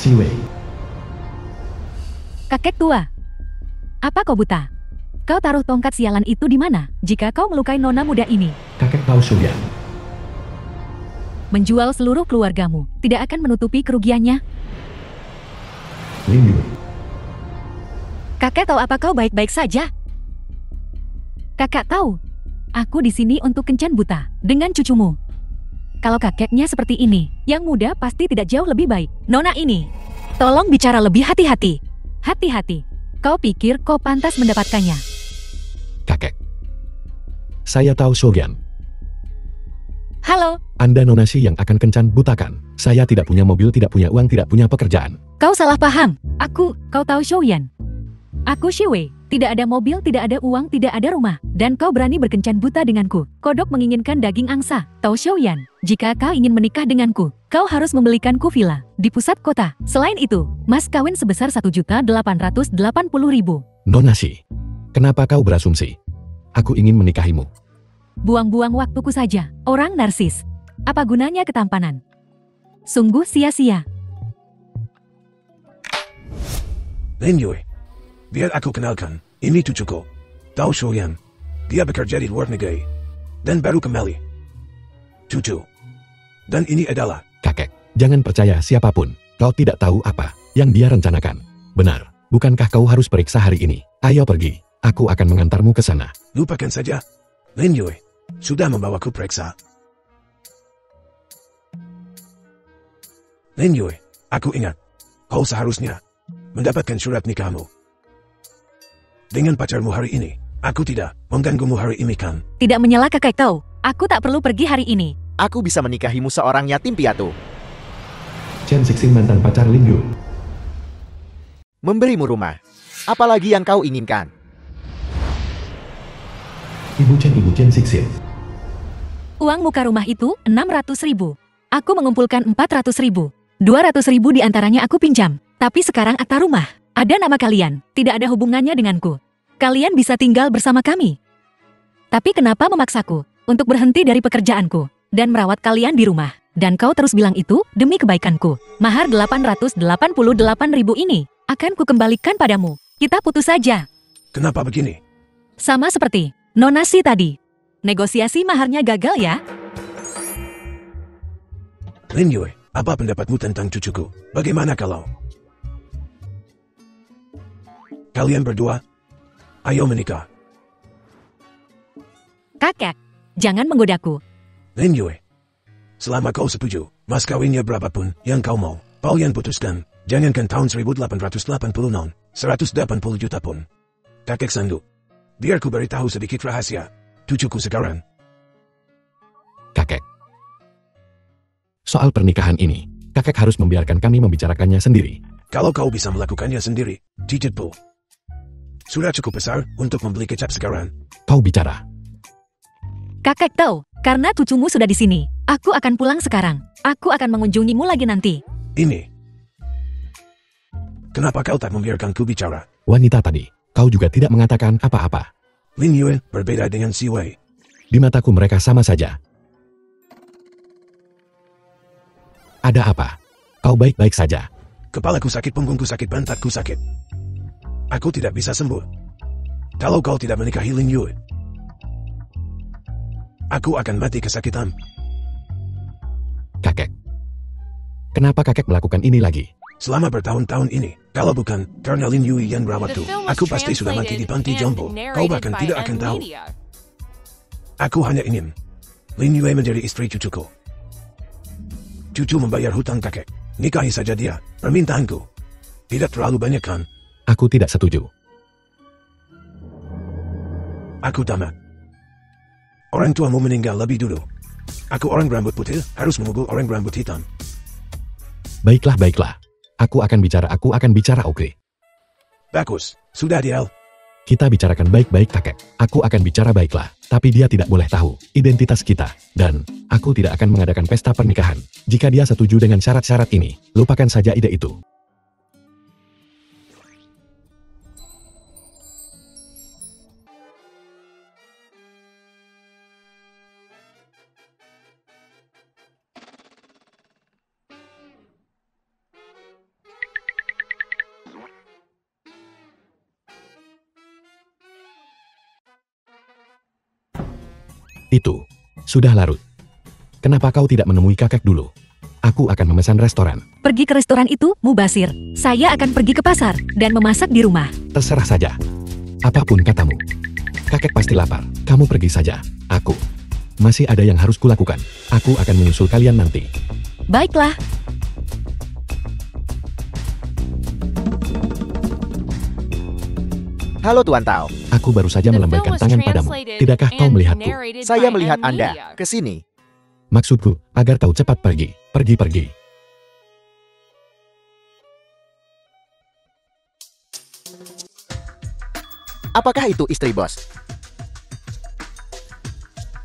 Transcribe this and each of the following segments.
Siwei. Kakek tua. Apa kau buta? Kau taruh tongkat sialan itu di mana jika kau melukai nona muda ini? Kakek tahu Shoyan. Menjual seluruh keluargamu tidak akan menutupi kerugiannya. Lin Yue. Kakek tahu apa kau baik-baik saja? Kakak tahu, aku di sini untuk kencan buta dengan cucumu. Kalau kakeknya seperti ini, yang muda pasti tidak jauh lebih baik. Nona ini, tolong bicara lebih hati-hati. Hati-hati. Kau pikir kau pantas mendapatkannya? Kakek. Saya tahu Shoyan. Halo, Anda nonasi yang akan kencan butakan. Saya tidak punya mobil, tidak punya uang, tidak punya pekerjaan. kau salah paham. Kau tahu Shoyan. Aku Shiwei. Tidak ada mobil, tidak ada uang, tidak ada rumah. Dan kau berani berkencan buta denganku. Kodok menginginkan daging angsa. Tahu Shoyan, jika kau ingin menikah denganku, kau harus membelikanku villa di pusat kota. Selain itu, mas kawin sebesar 1.880.000. Nonasi. Kenapa kau berasumsi? Aku ingin menikahimu. Buang-buang waktuku saja, orang narsis. Apa gunanya ketampanan? Sungguh sia-sia. Lin Yue. Biar aku kenalkan, ini cucuku. Tao Shoyan. Dia bekerja di luar negeri. Dan baru kembali. Cucu. Dan ini adalah... Kakek, jangan percaya siapapun. Kau tidak tahu apa yang dia rencanakan. Benar, bukankah kau harus periksa hari ini? Ayo pergi, aku akan mengantarmu ke sana. Lupakan saja. Lin Yue. Sudah membawaku periksa. Lin Yue. Aku ingat. Kau seharusnya mendapatkan surat nikahmu. Dengan pacarmu hari ini, aku tidak mengganggumu hari ini kan? Tidak menyela kakek tahu. Aku tak perlu pergi hari ini. Aku bisa menikahimu seorang yatim piatu. Chen Sixing mantan pacar Lin Yu. Memberimu rumah. Apalagi yang kau inginkan? Ibu Chen Sixing. Uang muka rumah itu 600.000. Aku mengumpulkan 400.000. 200.000 diantaranya aku pinjam. Tapi sekarang akta rumah. Ada nama kalian, tidak ada hubungannya denganku. Kalian bisa tinggal bersama kami. Tapi kenapa memaksaku untuk berhenti dari pekerjaanku dan merawat kalian di rumah? Dan kau terus bilang itu demi kebaikanku. Mahar 888.000 ini akan kukembalikan padamu. Kita putus saja. Kenapa begini? Sama seperti nonasi tadi. Negosiasi maharnya gagal ya? Lin Yue, apa pendapatmu tentang cucuku? Bagaimana kalau kalian berdua, ayo menikah? Kakek, jangan menggodaku. Lin Yue, selama kau setuju, mas kawinnya berapapun yang kau mau, kalian putuskan. Jangankan tahun 1886, 180 juta pun. Kakek sanggup. Biar ku beritahu sedikit rahasia. Cucuku sekarang. Kakek. Soal pernikahan ini, kakek harus membiarkan kami membicarakannya sendiri. Kalau kau bisa melakukannya sendiri, cicitku. Sudah cukup besar untuk membeli kecap sekarang. Kau bicara. Kakek tahu, karena cucumu sudah di sini. Aku akan pulang sekarang. Aku akan mengunjungimu lagi nanti. Ini. Kenapa kau tak membiarkanku bicara? Wanita tadi, kau juga tidak mengatakan apa-apa. Lin Yue berbeda dengan Si Wei. Di mataku mereka sama saja. Ada apa? Kau baik-baik saja. Kepalaku sakit, punggungku sakit, pantatku sakit. Aku tidak bisa sembuh. Kalau kau tidak menikahi Lin Yue, aku akan mati kesakitan. Kakek. Kenapa kakek melakukan ini lagi? Selama bertahun-tahun ini, kalau bukan karena Lin Yue yang merawatku, aku pasti sudah mati di panti jompo. Kau bahkan tidak akan tahu. Aku hanya ingin Lin Yue menjadi istri cucuku. Cucu membayar hutang kakek. Nikahi saja dia. Permintaanku tidak terlalu banyak kan? Aku tidak setuju. Aku tamat. Orang tuamu meninggal lebih dulu. Aku orang rambut putih, harus memukul orang rambut hitam. Baiklah, baiklah. Aku akan bicara, oke. Bagus, sudah deal. Kita bicarakan baik-baik kakek. Aku akan bicara baiklah, tapi dia tidak boleh tahu identitas kita. Dan, aku tidak akan mengadakan pesta pernikahan. Jika dia setuju dengan syarat-syarat ini, lupakan saja ide itu. Itu sudah larut. Kenapa kau tidak menemui kakek dulu? Aku akan memesan restoran. Pergi ke restoran itu, Mubasir. Saya akan pergi ke pasar dan memasak di rumah. Terserah saja. Apapun katamu. Kakek pasti lapar. Kamu pergi saja. Aku masih ada yang harus kulakukan. Aku akan menyusul kalian nanti. Baiklah. Halo Tuan Tao. Aku baru saja melambaikan tangan padamu. Tidakkah kau melihatku? Saya melihat Anda. Ke sini. Maksudku, agar kau cepat pergi. Pergi. Apakah itu istri bos?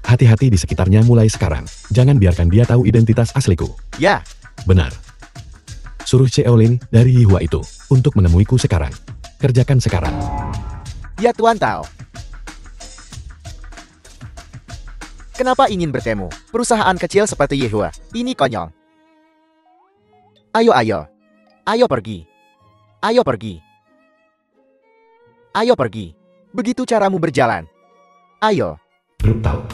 Hati-hati di sekitarnya mulai sekarang. Jangan biarkan dia tahu identitas asliku. Ya. Benar. Suruh Cheolin dari Yihua itu untuk menemuiku sekarang. Kerjakan sekarang. Ya Tuan Tao. Kenapa ingin bertemu? Perusahaan kecil seperti Yihua. Ini konyol. Ayo. Ayo pergi. Ayo pergi. Ayo pergi. Begitu caramu berjalan. Ayo. Brutal.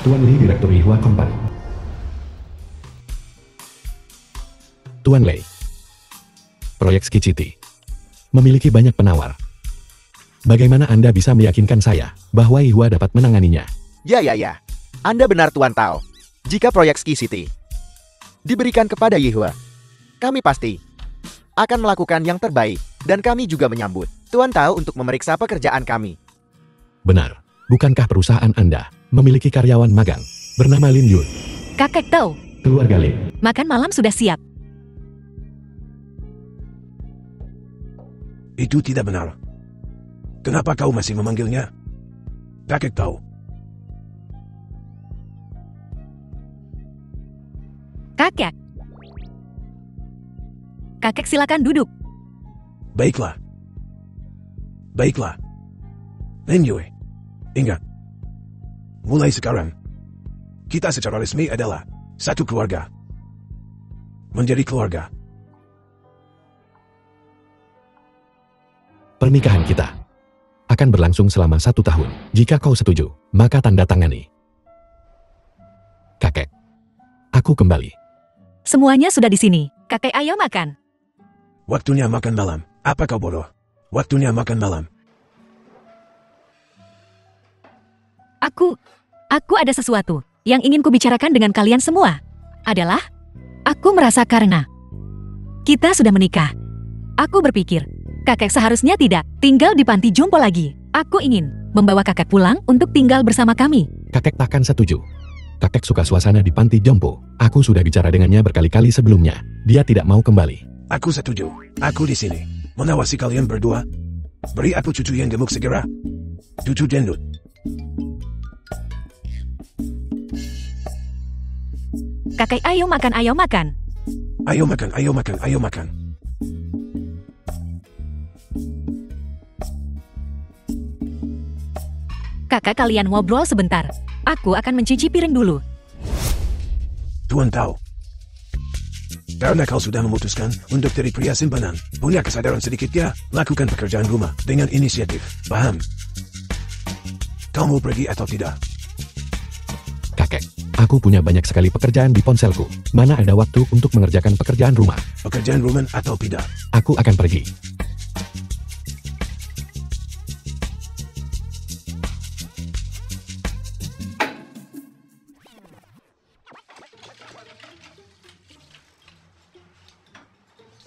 Tuan Lee, Direktur Yihua Company. Tuan Lei, proyek Ski City memiliki banyak penawar. Bagaimana Anda bisa meyakinkan saya bahwa Yihua dapat menanganinya? Ya. Anda benar Tuan Tao. Jika proyek Ski City diberikan kepada Yihua, kami pasti akan melakukan yang terbaik dan kami juga menyambut Tuan Tao untuk memeriksa pekerjaan kami. Benar. Bukankah perusahaan Anda memiliki karyawan magang bernama Lin Yun? Kakek Tao. Keluarga Lin. Makan malam sudah siap. Itu tidak benar. Kenapa kau masih memanggilnya kakek Tao? Kakek. Kakek silakan duduk. Baiklah. Lin Yue, ingat. Mulai sekarang, kita secara resmi adalah satu keluarga. Menjadi keluarga. Pernikahan kita akan berlangsung selama 1 tahun. Jika kau setuju, maka tanda tangani. Kakek, aku kembali. Semuanya sudah di sini. Kakek, ayo makan. Waktunya makan malam. Apa kau bodoh? Waktunya makan malam. Aku ada sesuatu yang ingin kubicarakan dengan kalian semua. Adalah, aku merasa karena kita sudah menikah. Aku berpikir, kakek seharusnya tidak tinggal di panti jompo lagi. Aku ingin membawa kakek pulang untuk tinggal bersama kami. Kakek takkan setuju. Kakek suka suasana di panti jompo. Aku sudah bicara dengannya berkali-kali sebelumnya. Dia tidak mau kembali. Aku setuju. Aku di sini. Mengawasi kalian berdua. Beri aku cucu yang gemuk segera. Cucu gendut. Kakek, ayo makan, ayo makan. Ayo makan. Kakak, kalian ngobrol sebentar. Aku akan mencuci piring dulu. Tuan Tao. Karena kau sudah memutuskan untuk jadi pria simpanan, punya kesadaran sedikit ya, lakukan pekerjaan rumah dengan inisiatif. Paham? Kau mau pergi atau tidak? Kakek, aku punya banyak sekali pekerjaan di ponselku. Mana ada waktu untuk mengerjakan pekerjaan rumah? Pekerjaan rumah atau tidak? Aku akan pergi.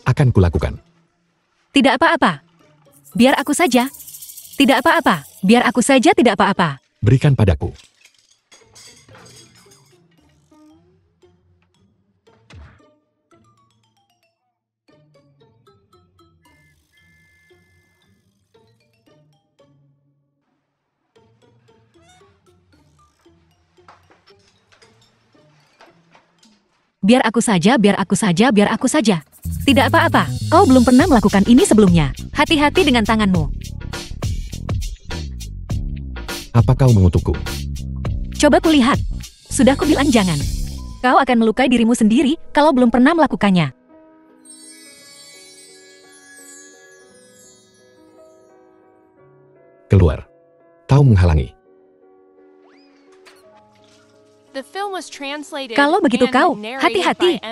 Akan kulakukan. Tidak apa-apa. Biar aku saja. Tidak apa-apa. Biar aku saja, tidak apa-apa. Berikan padaku. Biar aku saja, biar aku saja, biar aku saja. Tidak apa-apa, kau belum pernah melakukan ini sebelumnya. Hati-hati dengan tanganmu. Apa kau mengutukku? Coba kulihat. Sudah kubilang jangan. Kau akan melukai dirimu sendiri kalau belum pernah melakukannya. Tower. Kau menghalangi. Kalau begitu kau, hati-hati.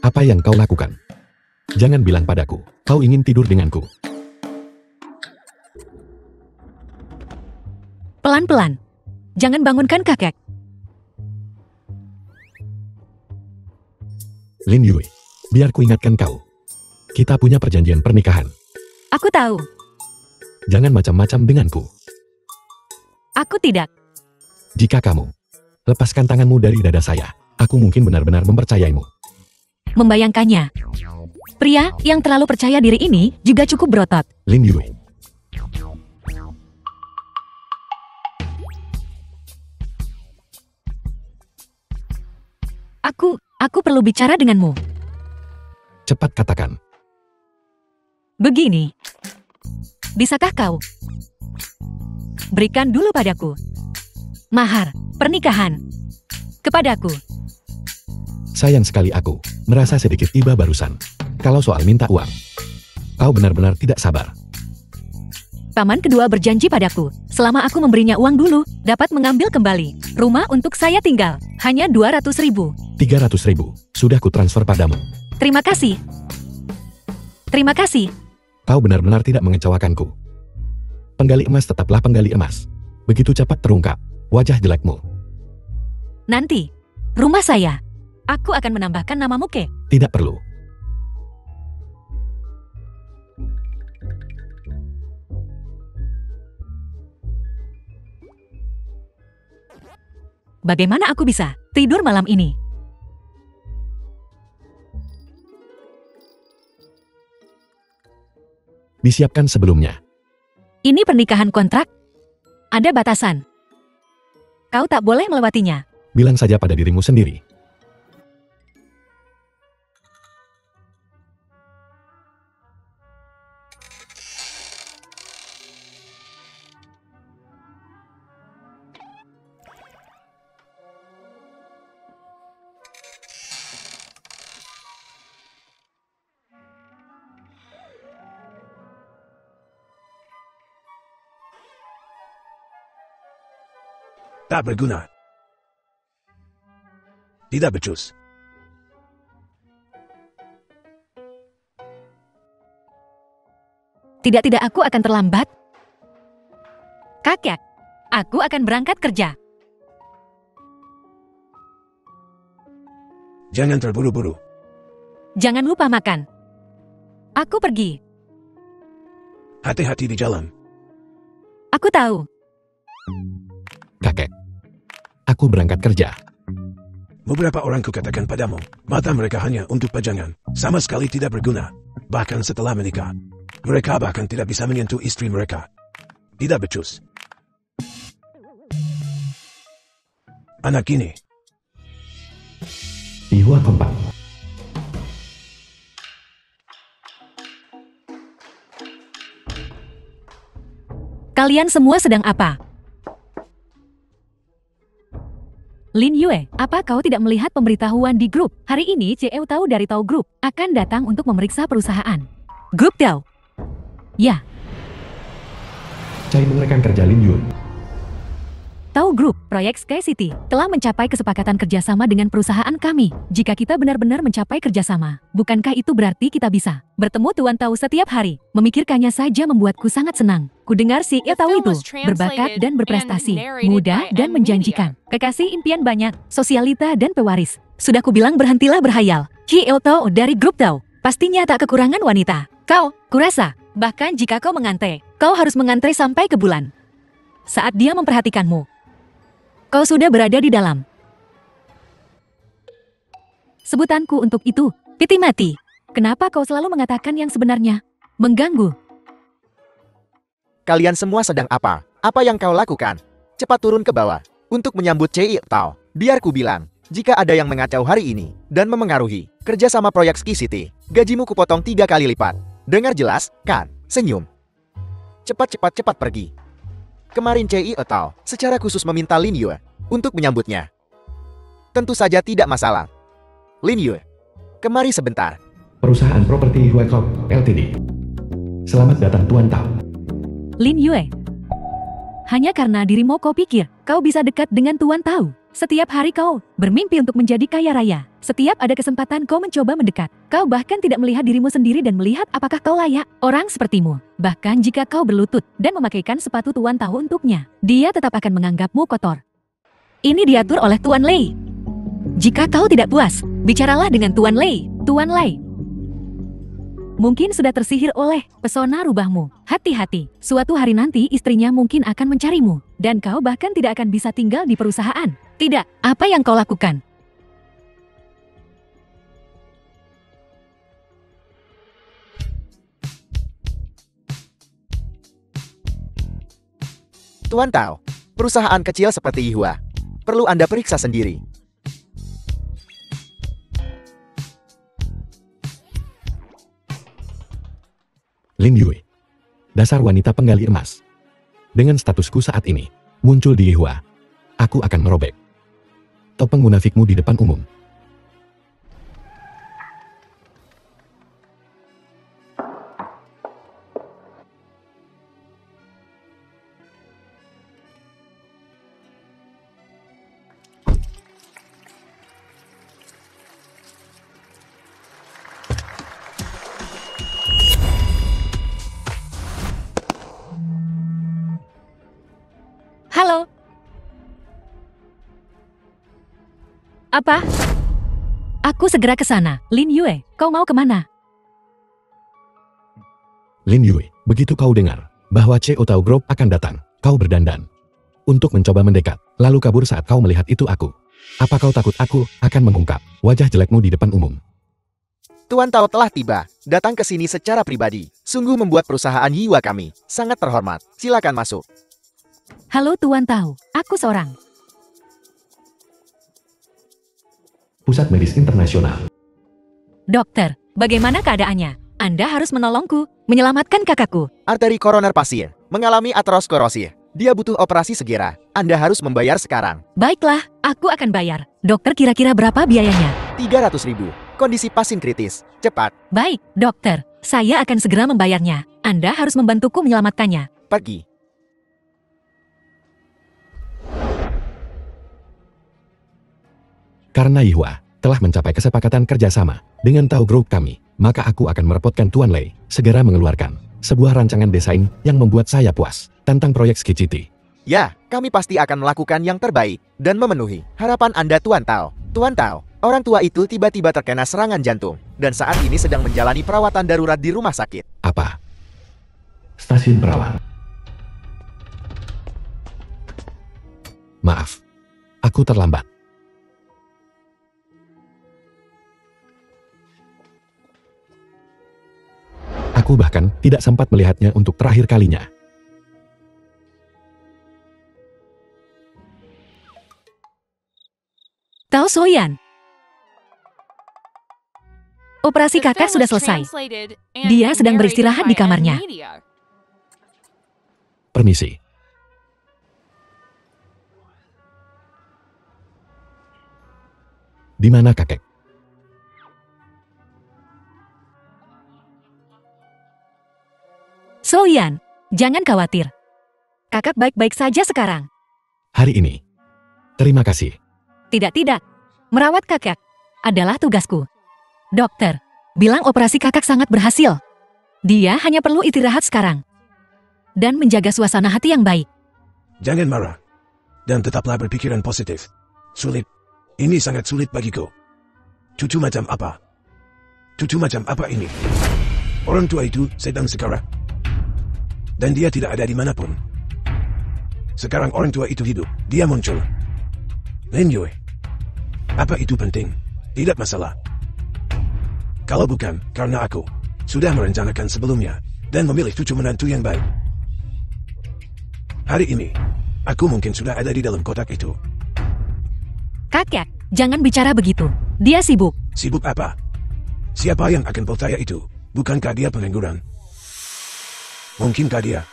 Apa yang kau lakukan? Jangan bilang padaku, kau ingin tidur denganku. Pelan-pelan. Jangan bangunkan kakek. Lin Yue, biar ku ingatkan kau. Kita punya perjanjian pernikahan. Aku tahu. Jangan macam-macam denganku. Aku tidak. Jika kamu lepaskan tanganmu dari dada saya, aku mungkin benar-benar mempercayaimu. Membayangkannya. Pria yang terlalu percaya diri ini juga cukup berotot. Lin Yue. Aku perlu bicara denganmu. Cepat katakan. Begini. Bisakah kau berikan dulu padaku mahar pernikahan kepadaku? Sayang sekali aku merasa sedikit iba barusan. Kalau soal minta uang, kau benar-benar tidak sabar. Paman kedua berjanji padaku, selama aku memberinya uang dulu, dapat mengambil kembali rumah untuk saya tinggal. Hanya 200.000. 300.000, sudah ku transfer padamu. Terima kasih. Terima kasih. Kau benar-benar tidak mengecewakanku. Penggali emas tetaplah penggali emas. Begitu cepat terungkap wajah jelekmu. Nanti, rumah saya. Aku akan menambahkan namamu ke. Tidak perlu. Bagaimana aku bisa tidur malam ini? Disiapkan sebelumnya. Ini pernikahan kontrak. Ada batasan. Kau tak boleh melewatinya. Bilang saja pada dirimu sendiri. Tak berguna. Tidak becus. Tidak, aku akan terlambat. Kakek, aku akan berangkat kerja. Jangan terburu-buru. Jangan lupa makan. Aku pergi. Hati-hati di jalan. Aku tahu. Kakek, aku berangkat kerja. Beberapa orang kukatakan padamu, mata mereka hanya untuk pajangan, sama sekali tidak berguna. Bahkan setelah menikah, mereka bahkan tidak bisa menyentuh istri mereka. Tidak becus. Anak ini. Ihwa tempat. Kalian semua sedang apa? Lin Yue, apa kau tidak melihat pemberitahuan di grup? Hari ini CEO tahu dari Tao Group akan datang untuk memeriksa perusahaan. Grup Tao. Ya, Cai merekan kerja Lin Yue. Tao Group, proyek Sky City, telah mencapai kesepakatan kerjasama dengan perusahaan kami. Jika kita benar-benar mencapai kerjasama, bukankah itu berarti kita bisa bertemu Tuan Tao setiap hari? Memikirkannya saja membuatku sangat senang. Kudengar CEO Tao itu berbakat dan berprestasi, muda dan menjanjikan. Kekasih impian banyak, sosialita dan pewaris. Sudah kubilang berhentilah berhayal. CEO Tao dari Grup Tao, pastinya tak kekurangan wanita. Kau, kurasa, Bahkan jika kau mengantre, kau harus mengantre sampai ke bulan. Saat dia memperhatikanmu, kau sudah berada di dalam. Sebutanku untuk itu, piti mati. Kenapa kau selalu mengatakan yang sebenarnya? Mengganggu. Kalian semua sedang apa? Apa yang kau lakukan? Cepat turun ke bawah. Untuk menyambut Cei Tao, biar ku bilang, jika ada yang mengacau hari ini dan memengaruhi kerjasama proyek Ski City, gajimu kupotong 3 kali lipat. Dengar jelas, kan? Senyum. Cepat pergi. Kemarin Cei Tao secara khusus meminta Lin Yue untuk menyambutnya. Tentu saja tidak masalah. Lin Yue, kemari sebentar. Perusahaan properti Yue Corp Ltd. Selamat datang Tuan Tao. Lin Yue. Hanya karena dirimu kau pikir kau bisa dekat dengan Tuan Tao. Setiap hari kau bermimpi untuk menjadi kaya raya. Setiap ada kesempatan kau mencoba mendekat. Kau bahkan tidak melihat dirimu sendiri dan melihat apakah kau layak. Orang sepertimu, bahkan jika kau berlutut dan memakaikan sepatu Tuan Tao untuknya, dia tetap akan menganggapmu kotor. Ini diatur oleh Tuan Lei. Jika kau tidak puas, bicaralah dengan Tuan Lei. Tuan Lei mungkin sudah tersihir oleh pesona rubahmu. Hati-hati, suatu hari nanti istrinya mungkin akan mencarimu, dan kau bahkan tidak akan bisa tinggal di perusahaan. Tidak, apa yang kau lakukan? Tuan Tao, perusahaan kecil seperti Yihua perlu Anda periksa sendiri. Lin Yue. Dasar wanita penggali emas. Dengan statusku saat ini, muncul di Yihua, aku akan merobek topeng munafikmu di depan umum. Halo? Apa? Aku segera ke sana. Lin Yue, kau mau kemana? Lin Yue, begitu kau dengar bahwa Ceo Tao Group akan datang, kau berdandan untuk mencoba mendekat, lalu kabur saat kau melihat itu aku. Apa kau takut aku akan mengungkap wajah jelekmu di depan umum? Tuan Tao telah tiba, datang ke sini secara pribadi. Sungguh membuat perusahaan Yihua kami sangat terhormat. Silakan masuk. Halo Tuan Tao, aku seorang Pusat Medis Internasional. dokter. Bagaimana keadaannya? Anda harus menolongku, menyelamatkan kakakku. Arteri koroner pasien mengalami aterosklerosis. Dia butuh operasi segera. Anda harus membayar sekarang. Baiklah, aku akan bayar. Dokter, kira-kira berapa biayanya? 300.000. Kondisi pasien kritis. Cepat. Baik, dokter. Saya akan segera membayarnya. Anda harus membantuku menyelamatkannya. Pergi. Karena Yihua telah mencapai kesepakatan kerjasama dengan Tao Group kami, maka aku akan merepotkan Tuan Lei segera mengeluarkan sebuah rancangan desain yang membuat saya puas tentang proyek Ski City. Ya, kami pasti akan melakukan yang terbaik dan memenuhi harapan Anda, Tuan Tao. Tuan Tao, orang tua itu tiba-tiba terkena serangan jantung dan saat ini sedang menjalani perawatan darurat di rumah sakit. Apa? Stasiun perawat. Maaf, aku terlambat. Aku bahkan tidak sempat melihatnya untuk terakhir kalinya. Tao Soyan. Operasi kakak sudah selesai. Dia sedang beristirahat di kamarnya. Permisi. Di mana kakek? Soyan, jangan khawatir. Kakak baik-baik saja sekarang. Hari ini. Terima kasih. Tidak. Merawat kakak adalah tugasku. Dokter, bilang operasi kakak sangat berhasil. Dia hanya perlu istirahat sekarang. Dan menjaga suasana hati yang baik. Jangan marah. Dan tetaplah berpikiran positif. Sulit. Ini sangat sulit bagiku. Cucu macam apa? Cucu macam apa ini? Orang tua itu sedang sekarat. dan dia tidak ada di manapun. Sekarang orang tua itu hidup, dia muncul. Lin Yue. Apa itu penting? Tidak masalah. Kalau bukan, karena aku sudah merencanakan sebelumnya, dan memilih cucu menantu yang baik. Hari ini, aku mungkin sudah ada di dalam kotak itu. Kakek, jangan bicara begitu. Dia sibuk. Sibuk apa? Siapa yang akan percaya itu? Bukankah dia pengangguran? Mungkinkah dia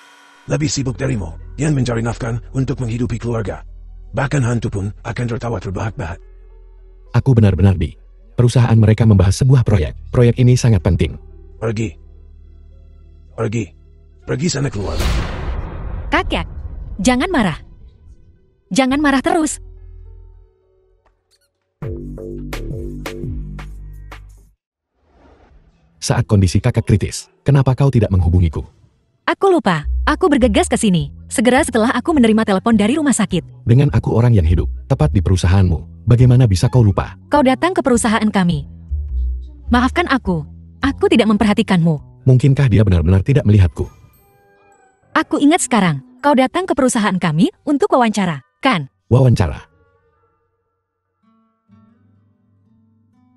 lebih sibuk darimu, yang mencari nafkah untuk menghidupi keluarga? Bahkan hantu pun akan tertawa terbahak-bahak. Aku benar-benar di. Perusahaan mereka membahas sebuah proyek. Proyek ini sangat penting. Pergi. Pergi. Pergi sana keluar. Kakek, jangan marah. Jangan marah terus. Saat kondisi kakak kritis, kenapa kau tidak menghubungiku? Aku lupa. Aku bergegas ke sini. Segera setelah aku menerima telepon dari rumah sakit. Dengan aku orang yang hidup, tepat di perusahaanmu, bagaimana bisa kau lupa? Kau datang ke perusahaan kami. Maafkan aku. Aku tidak memperhatikanmu. Mungkinkah dia benar-benar tidak melihatku? Aku ingat sekarang. Kau datang ke perusahaan kami untuk wawancara, kan? Wawancara.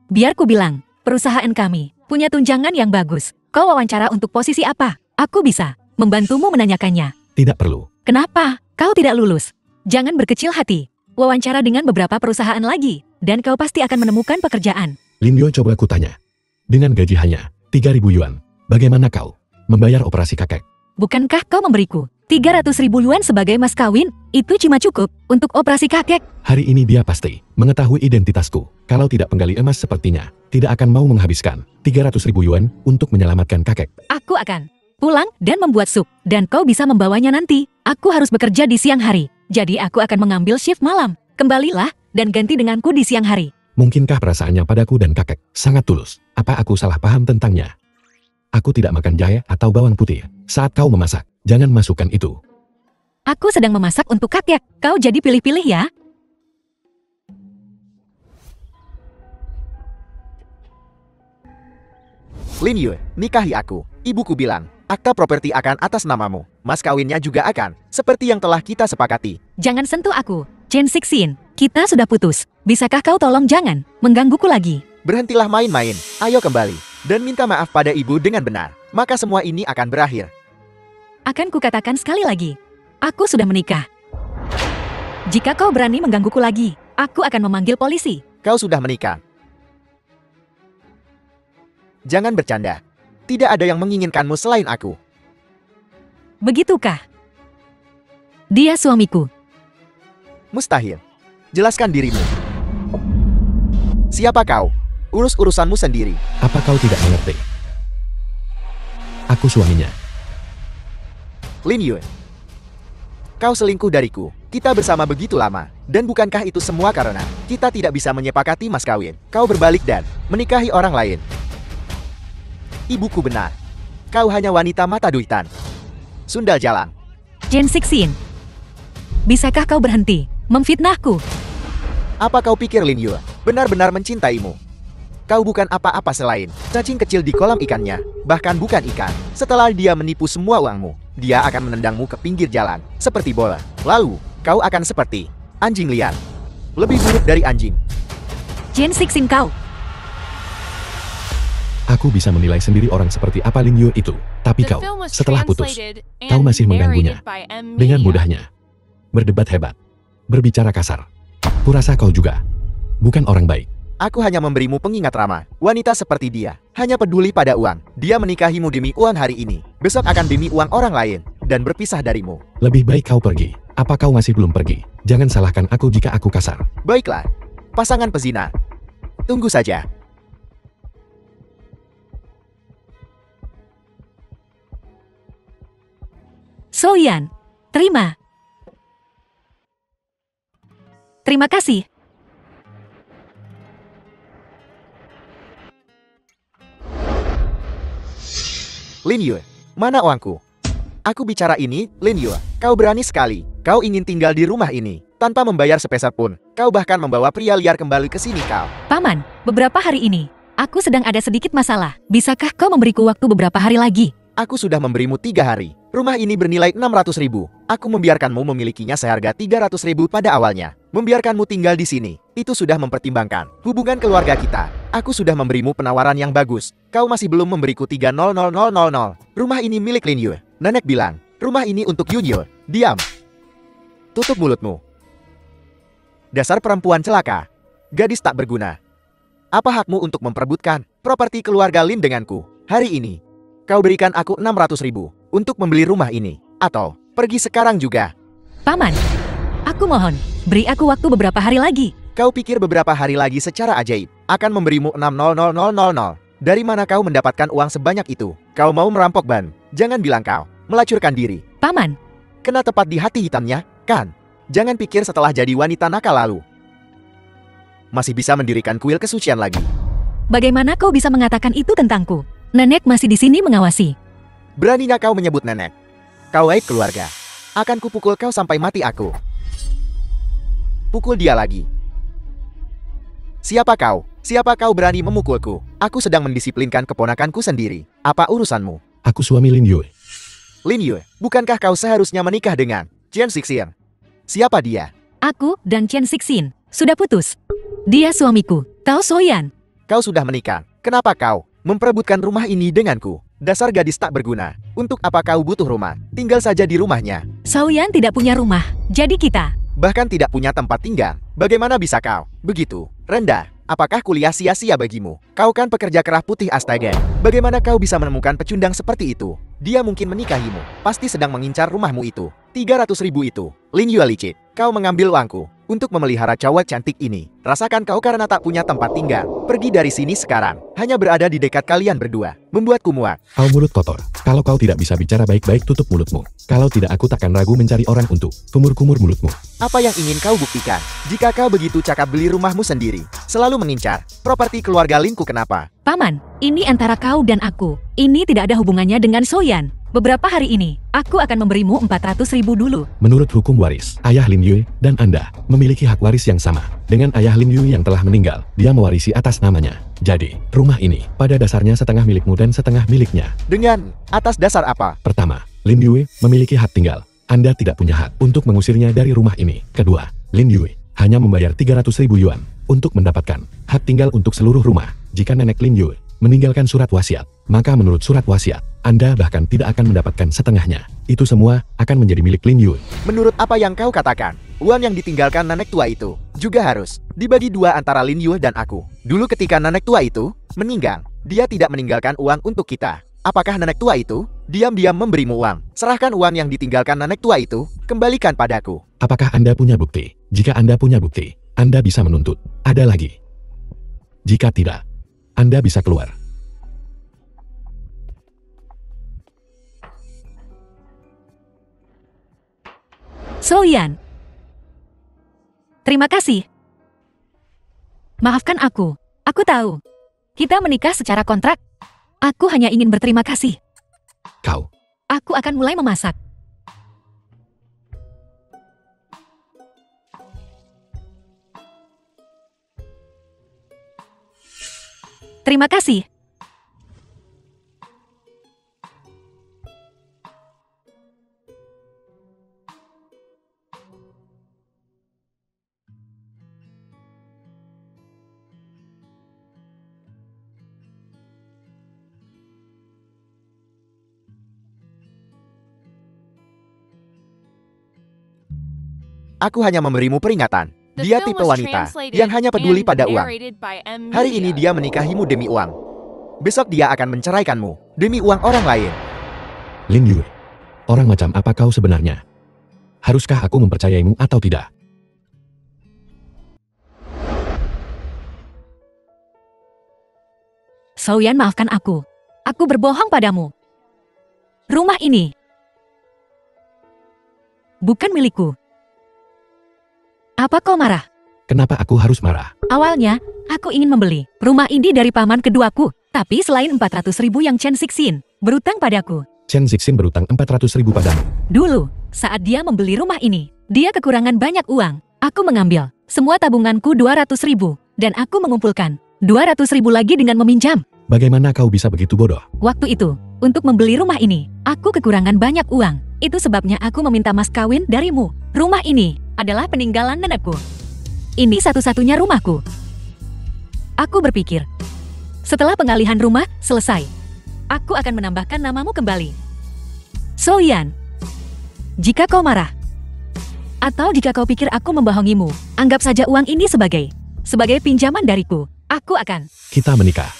Biar ku bilang, perusahaan kami punya tunjangan yang bagus. Kau wawancara untuk posisi apa? Aku bisa membantumu menanyakannya. Tidak perlu. Kenapa? Kau tidak lulus. Jangan berkecil hati. Wawancara dengan beberapa perusahaan lagi, dan kau pasti akan menemukan pekerjaan. Lin Yue, coba kutanya. Dengan gaji hanya 3.000 yuan, bagaimana kau membayar operasi kakek? Bukankah kau memberiku 300.000 yuan sebagai mas kawin? Itu cuma cukup untuk operasi kakek. Hari ini dia pasti mengetahui identitasku. Kalau tidak penggali emas sepertinya, tidak akan mau menghabiskan 300.000 yuan untuk menyelamatkan kakek. Aku akan pulang dan membuat sup, dan kau bisa membawanya nanti. Aku harus bekerja di siang hari, jadi aku akan mengambil shift malam. Kembalilah dan ganti denganku di siang hari. Mungkinkah perasaannya padaku dan kakek sangat tulus? Apa aku salah paham tentangnya? Aku tidak makan jahe atau bawang putih. Saat kau memasak, jangan masukkan itu. Aku sedang memasak untuk kakek. Kau jadi pilih-pilih ya. Lin Yue, nikahi aku. Ibuku bilang, akta properti akan atas namamu. Mas kawinnya juga akan, seperti yang telah kita sepakati. Jangan sentuh aku, Chen Sixin. Kita sudah putus. Bisakah kau tolong jangan menggangguku lagi? Berhentilah main-main, ayo kembali. Dan minta maaf pada ibu dengan benar. Maka semua ini akan berakhir. Akan kukatakan sekali lagi, aku sudah menikah. Jika kau berani menggangguku lagi, aku akan memanggil polisi. Kau sudah menikah. Jangan bercanda. Tidak ada yang menginginkanmu selain aku. Begitukah? Dia suamiku. Mustahil. Jelaskan dirimu. Siapa kau? Urus urusanmu sendiri. Apa kau tidak mengerti? Aku suaminya. Lin Yue. Kau selingkuh dariku. Kita bersama begitu lama. Dan bukankah itu semua karena kita tidak bisa menyepakati mas kawin? Kau berbalik dan menikahi orang lain. Ibuku benar. Kau hanya wanita mata duitan. Sundal jalan. Chen Sixin. Bisakah kau berhenti memfitnahku? Apa kau pikir Lin Yue benar-benar mencintaimu? Kau bukan apa-apa selain cacing kecil di kolam ikannya. Bahkan bukan ikan. Setelah dia menipu semua uangmu, dia akan menendangmu ke pinggir jalan, seperti bola. Lalu, kau akan seperti anjing liar. Lebih buruk dari anjing. Chen Sixin kau. Aku bisa menilai sendiri orang seperti apa Lin Yue itu. Tapi kau, setelah putus, kau masih mengganggunya. Dengan mudahnya. Berdebat hebat. Berbicara kasar. Kurasa kau juga bukan orang baik. Aku hanya memberimu pengingat ramah. Wanita seperti dia hanya peduli pada uang. Dia menikahimu demi uang hari ini. Besok akan demi uang orang lain. Dan berpisah darimu. Lebih baik kau pergi. Apa kau masih belum pergi? Jangan salahkan aku jika aku kasar. Baiklah. Pasangan pezina. Tunggu saja. Soyan, terima. Terima kasih. Lin Yue, mana uangku? Aku bicara ini, Lin Yue. Kau berani sekali. Kau ingin tinggal di rumah ini tanpa membayar sepeser pun. Kau bahkan membawa pria liar kembali ke sini kau. Paman, beberapa hari ini, aku sedang ada sedikit masalah. Bisakah kau memberiku waktu beberapa hari lagi? Aku sudah memberimu 3 hari. Rumah ini bernilai 600.000. Aku membiarkanmu memilikinya seharga 300.000 pada awalnya. Membiarkanmu tinggal di sini, itu sudah mempertimbangkan hubungan keluarga kita. Aku sudah memberimu penawaran yang bagus. Kau masih belum memberiku 300.000. Rumah ini milik Lin Yue. Nenek bilang, rumah ini untuk Yun Yue. Diam. Tutup mulutmu. Dasar perempuan celaka. Gadis tak berguna. Apa hakmu untuk memperebutkan properti keluarga Lin denganku? Hari ini, kau berikan aku 600.000 untuk membeli rumah ini. Atau, pergi sekarang juga. Paman, aku mohon, beri aku waktu beberapa hari lagi. Kau pikir beberapa hari lagi secara ajaib akan memberimu 600.000? Dari mana kau mendapatkan uang sebanyak itu? Kau mau merampok ban? Jangan bilang kau melacurkan diri. Paman, Kena tepat di hati hitamnya, kan? Jangan pikir setelah jadi wanita nakal lalu masih bisa mendirikan kuil kesucian lagi. bagaimana kau bisa mengatakan itu tentangku? Nenek masih di sini mengawasi. Beraninya kau menyebut nenek? Kau aib keluarga. Akan kupukul kau sampai mati aku. Pukul dia lagi. Siapa kau? Siapa kau berani memukulku? Aku sedang mendisiplinkan keponakanku sendiri. Apa urusanmu? Aku suami Lin Yue. Lin Yue, bukankah kau seharusnya menikah dengan Chen Sixin? Siapa dia? Aku dan Chen Sixin sudah putus. Dia suamiku, Tao Soyan. Kau sudah menikah. Kenapa kau memperebutkan rumah ini denganku? Dasar gadis tak berguna. Untuk apa kau butuh rumah? Tinggal saja di rumahnya. Soyan tidak punya rumah, jadi kita. Bahkan tidak punya tempat tinggal. Bagaimana bisa kau begitu rendah? Apakah kuliah sia-sia bagimu? Kau kan pekerja kerah putih astaga. Bagaimana kau bisa menemukan pecundang seperti itu? Dia mungkin menikahimu. Pasti sedang mengincar rumahmu itu. 300.000 itu. Lin Yue licik. Kau mengambil uangku untuk memelihara cowok cantik ini. Rasakan kau karena tak punya tempat tinggal. Pergi dari sini sekarang. Hanya berada di dekat kalian berdua. Membuatku muak. Kau mulut kotor. Kalau kau tidak bisa bicara baik-baik, tutup mulutmu. Kalau tidak, aku takkan ragu mencari orang untuk kumur-kumur mulutmu. Apa yang ingin kau buktikan? Jika kau begitu cakap beli rumahmu sendiri, selalu mengincar properti keluarga Linku, kenapa? Paman, ini antara kau dan aku. Ini tidak ada hubungannya dengan Soyan. Beberapa hari ini, aku akan memberimu 400.000 dulu. Menurut hukum waris, ayah Lin Yue dan Anda memiliki hak waris yang sama. Dengan ayah Lin Yue yang telah meninggal, dia mewarisi atas namanya. Jadi, rumah ini pada dasarnya setengah milikmu dan setengah miliknya. Dengan atas dasar apa? Pertama, Lin Yue memiliki hak tinggal. Anda tidak punya hak untuk mengusirnya dari rumah ini. Kedua, Lin Yue hanya membayar 300.000 yuan untuk mendapatkan hak tinggal untuk seluruh rumah. Jika nenek Lin Yue meninggalkan surat wasiat, maka menurut surat wasiat, Anda bahkan tidak akan mendapatkan setengahnya. Itu semua akan menjadi milik Lin Yue. Menurut apa yang kau katakan, uang yang ditinggalkan nenek tua itu juga harus dibagi dua antara Lin Yue dan aku. Dulu ketika nenek tua itu meninggal, dia tidak meninggalkan uang untuk kita. Apakah nenek tua itu diam-diam memberimu uang? Serahkan uang yang ditinggalkan nenek tua itu, kembalikan padaku. Apakah Anda punya bukti? Jika Anda punya bukti, Anda bisa menuntut. Ada lagi. Jika tidak, Anda bisa keluar. Soyan. Terima kasih. Maafkan aku. Aku tahu. Kita menikah secara kontrak. Aku hanya ingin berterima kasih. Kau. Aku akan mulai memasak. Terima kasih. Aku hanya memberimu peringatan. Dia tipe wanita yang hanya peduli pada uang. Hari ini dia menikahimu demi uang. Besok dia akan menceraikanmu demi uang orang lain. Lin Yue, orang macam apa kau sebenarnya? Haruskah aku mempercayaimu atau tidak? Soyan, maafkan aku. Aku berbohong padamu. Rumah ini bukan milikku. Apa kau marah? Kenapa aku harus marah? Awalnya, aku ingin membeli rumah ini dari paman keduaku. Tapi selain 400.000 yang Chen Sixin berutang padaku. Chen Sixin berutang 400.000 padamu. Dulu, saat dia membeli rumah ini, dia kekurangan banyak uang. Aku mengambil semua tabunganku 200.000. Dan aku mengumpulkan 200.000 lagi dengan meminjam. Bagaimana kau bisa begitu bodoh? Waktu itu, untuk membeli rumah ini. Aku kekurangan banyak uang. Itu sebabnya aku meminta mas kawin darimu. Rumah ini adalah peninggalan nenekku. Ini satu-satunya rumahku. Aku berpikir, setelah pengalihan rumah selesai, aku akan menambahkan namamu kembali. Soyan. Jika kau marah, atau jika kau pikir aku membohongimu, anggap saja uang ini sebagai pinjaman dariku. Aku akan... Kita menikah.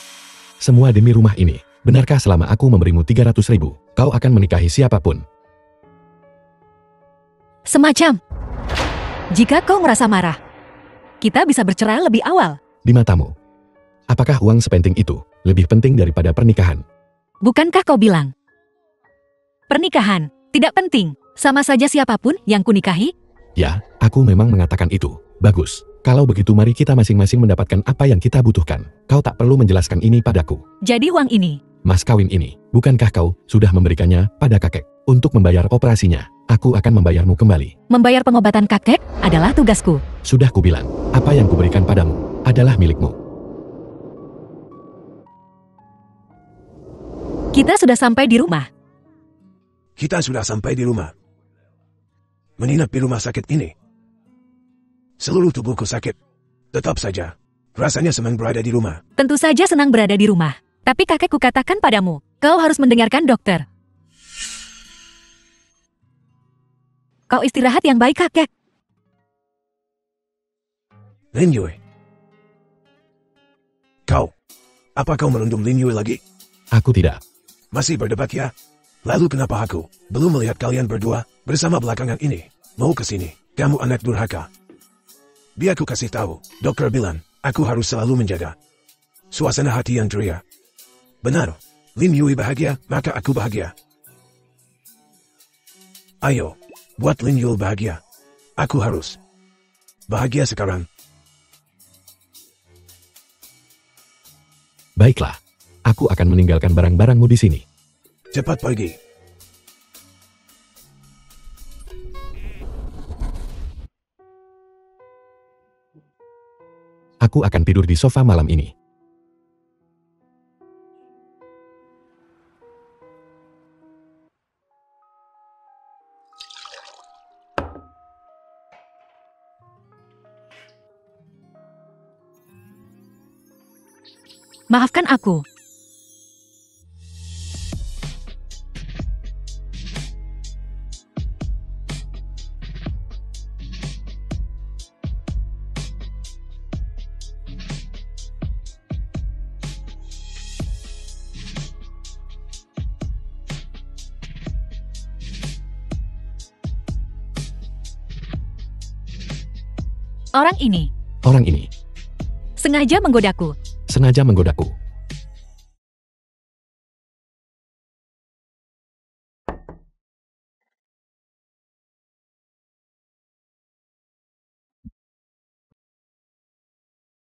Semua demi rumah ini. Benarkah selama aku memberimu 300.000, kau akan menikahi siapapun? Semacam. Jika kau merasa marah, kita bisa bercerai lebih awal. Di matamu, apakah uang sepenting itu lebih penting daripada pernikahan? Bukankah kau bilang, pernikahan tidak penting, sama saja siapapun yang kunikahi? Ya, aku memang mengatakan itu. Bagus. Kalau begitu mari kita masing-masing mendapatkan apa yang kita butuhkan. Kau tak perlu menjelaskan ini padaku. Jadi uang ini, Mas kawin ini, bukankah kau sudah memberikannya pada kakek untuk membayar operasinya? Aku akan membayarmu kembali. membayar pengobatan kakek adalah tugasku. Sudah kubilang, apa yang kuberikan padamu adalah milikmu. Kita sudah sampai di rumah. Kita sudah sampai di rumah. Menginap di rumah sakit ini. Seluruh tubuhku sakit. Tetap saja, rasanya senang berada di rumah. Tentu saja senang berada di rumah. Tapi kakekku katakan padamu, kau harus mendengarkan dokter. Kau istirahat yang baik, kakek. Lin Yue. Apa kau merundum Lin Yue lagi? Aku tidak. Masih berdebat ya? Lalu kenapa aku belum melihat kalian berdua bersama belakangan ini? Mau ke sini, kamu anak durhaka. Biar aku kasih tahu, dokter bilang, aku harus selalu menjaga suasana hati yang ceria. Benar, Lin Yue bahagia, maka aku bahagia. Ayo, buat Lin Yue bahagia. Aku harus bahagia sekarang. Baiklah, aku akan meninggalkan barang-barangmu di sini. Cepat pergi. Aku akan tidur di sofa malam ini. Maafkan aku. Orang ini sengaja menggodaku. Sengaja menggodaku.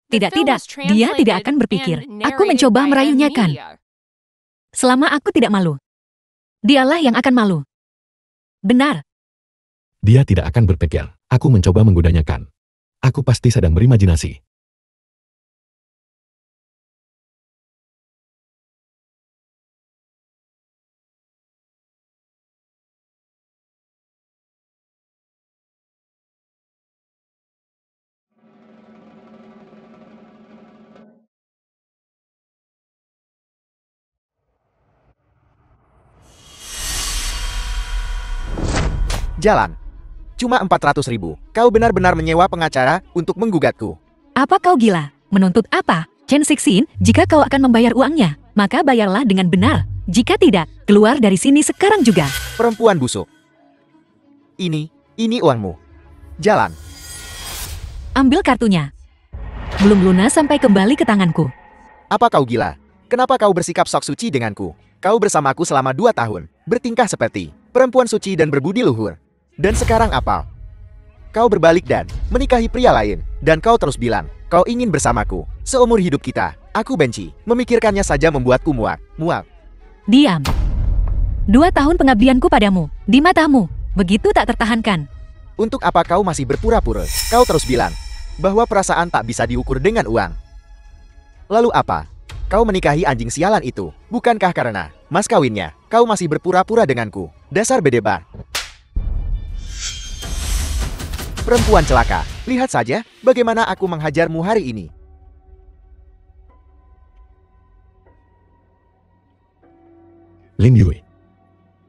Tidak, dia tidak akan berpikir. Aku mencoba merayunya kan. Selama aku tidak malu, dialah yang akan malu. Benar. Dia tidak akan berpikir. Aku mencoba menggodanya kan. Aku pasti sedang berimajinasi. Jalan. Cuma 400.000. Kau benar-benar menyewa pengacara untuk menggugatku. Apa kau gila? Menuntut apa? Chen Sixin, jika kau akan membayar uangnya, maka bayarlah dengan benar. Jika tidak, keluar dari sini sekarang juga. Perempuan busuk. Ini uangmu. Jalan. Ambil kartunya. Belum lunas sampai kembali ke tanganku. Apa kau gila? Kenapa kau bersikap sok suci denganku? Kau bersamaku selama 2 tahun, bertingkah seperti perempuan suci dan berbudi luhur. Dan sekarang apa? Kau berbalik dan menikahi pria lain, dan kau terus bilang, kau ingin bersamaku. Seumur hidup kita, aku benci. Memikirkannya saja membuatku muak. Diam. 2 tahun pengabdianku padamu, di matamu, begitu tak tertahankan. Untuk apa kau masih berpura-pura? Kau terus bilang bahwa perasaan tak bisa diukur dengan uang. Lalu apa? Kau menikahi anjing sialan itu, bukankah karena mas kawinnya, kau masih berpura-pura denganku? Dasar bedebar. Perempuan celaka, lihat saja bagaimana aku menghajarmu hari ini. Lin Yue,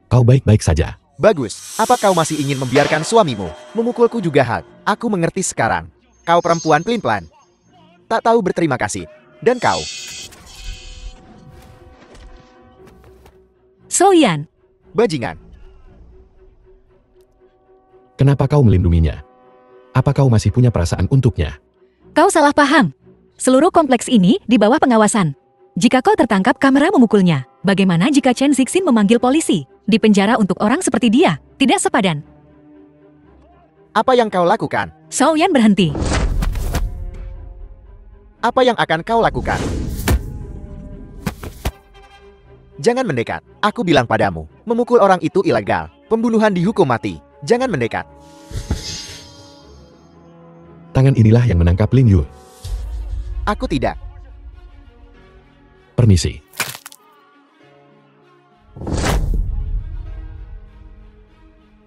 kau baik-baik saja. Bagus, apa kau masih ingin membiarkan suamimu memukulku juga hak? Aku mengerti sekarang. Kau perempuan pelin-pelan. Tak tahu berterima kasih. Dan kau? Soyan, Bajingan. Kenapa kau melindunginya? Apa kau masih punya perasaan untuknya? kau salah paham. Seluruh kompleks ini di bawah pengawasan. Jika kau tertangkap kamera memukulnya, bagaimana jika Chen Zixin memanggil polisi? Di penjara untuk orang seperti dia, tidak sepadan. Apa yang kau lakukan? Soyan berhenti. Apa yang akan kau lakukan? Jangan mendekat. Aku bilang padamu, memukul orang itu ilegal. Pembunuhan dihukum mati. Jangan mendekat. Tangan inilah yang menangkap Lin Yue. Aku tidak. Permisi.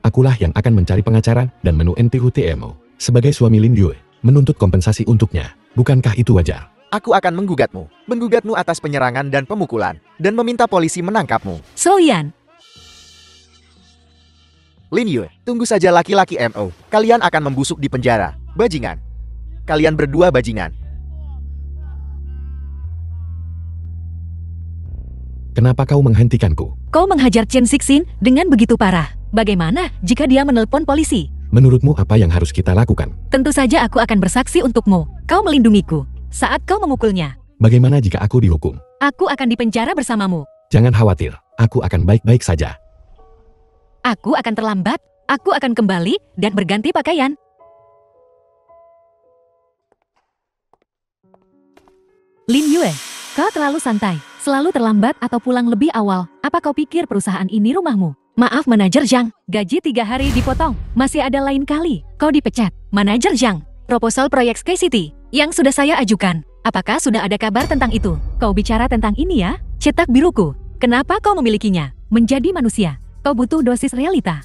Akulah yang akan mencari pengacara dan menu NTUTMO. Sebagai suami Lin Yue, menuntut kompensasi untuknya. Bukankah itu wajar? Aku akan menggugatmu atas penyerangan dan pemukulan, dan meminta polisi menangkapmu. Soyan, Lin Yue, tunggu saja laki-laki MO. Kalian akan membusuk di penjara. Bajingan. Kalian berdua bajingan. Kenapa kau menghentikanku? kau menghajar Chen Zixin dengan begitu parah. Bagaimana jika dia menelpon polisi? Menurutmu apa yang harus kita lakukan? Tentu saja aku akan bersaksi untukmu. Kau melindungiku saat kau memukulnya. Bagaimana jika aku dihukum? Aku akan dipenjara bersamamu. Jangan khawatir, aku akan baik-baik saja. Aku akan terlambat. Aku akan kembali dan berganti pakaian. Lin Yue, kau terlalu santai. Selalu terlambat atau pulang lebih awal. Apa kau pikir perusahaan ini rumahmu? Maaf Manajer Zhang, gaji 3 hari dipotong. Masih ada lain kali. Kau dipecat. Manajer Zhang, proposal proyek Sky City yang sudah saya ajukan. Apakah sudah ada kabar tentang itu? Kau bicara tentang ini ya? Cetak biruku. Kenapa kau memilikinya? Menjadi manusia, kau butuh dosis realita.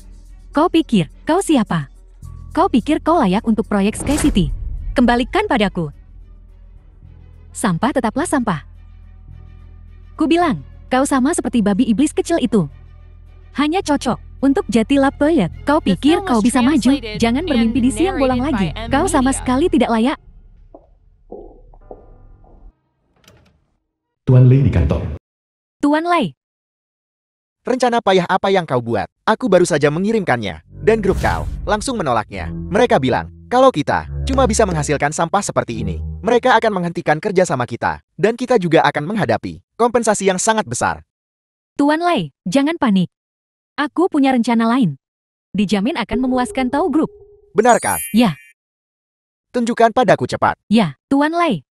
Kau pikir kau siapa? Kau pikir kau layak untuk proyek Sky City? Kembalikan padaku. Sampah tetaplah sampah. Ku bilang, kau sama seperti babi iblis kecil itu. Hanya cocok untuk Jati Lab Toilet. Kau pikir kau bisa maju? Jangan bermimpi di siang bolong lagi. Kau sama sekali tidak layak. Tuan Lei di kantor. Tuan Lei, Rencana payah apa yang kau buat? Aku baru saja mengirimkannya. Dan grup kau langsung menolaknya. Mereka bilang, kalau kita cuma bisa menghasilkan sampah seperti ini, mereka akan menghentikan kerja sama kita. Dan kita juga akan menghadapi kompensasi yang sangat besar. Tuan Lei, jangan panik. Aku punya rencana lain. Dijamin akan memuaskan Tau Group. Benarkah? Ya. Tunjukkan padaku cepat. Ya, Tuan Lei.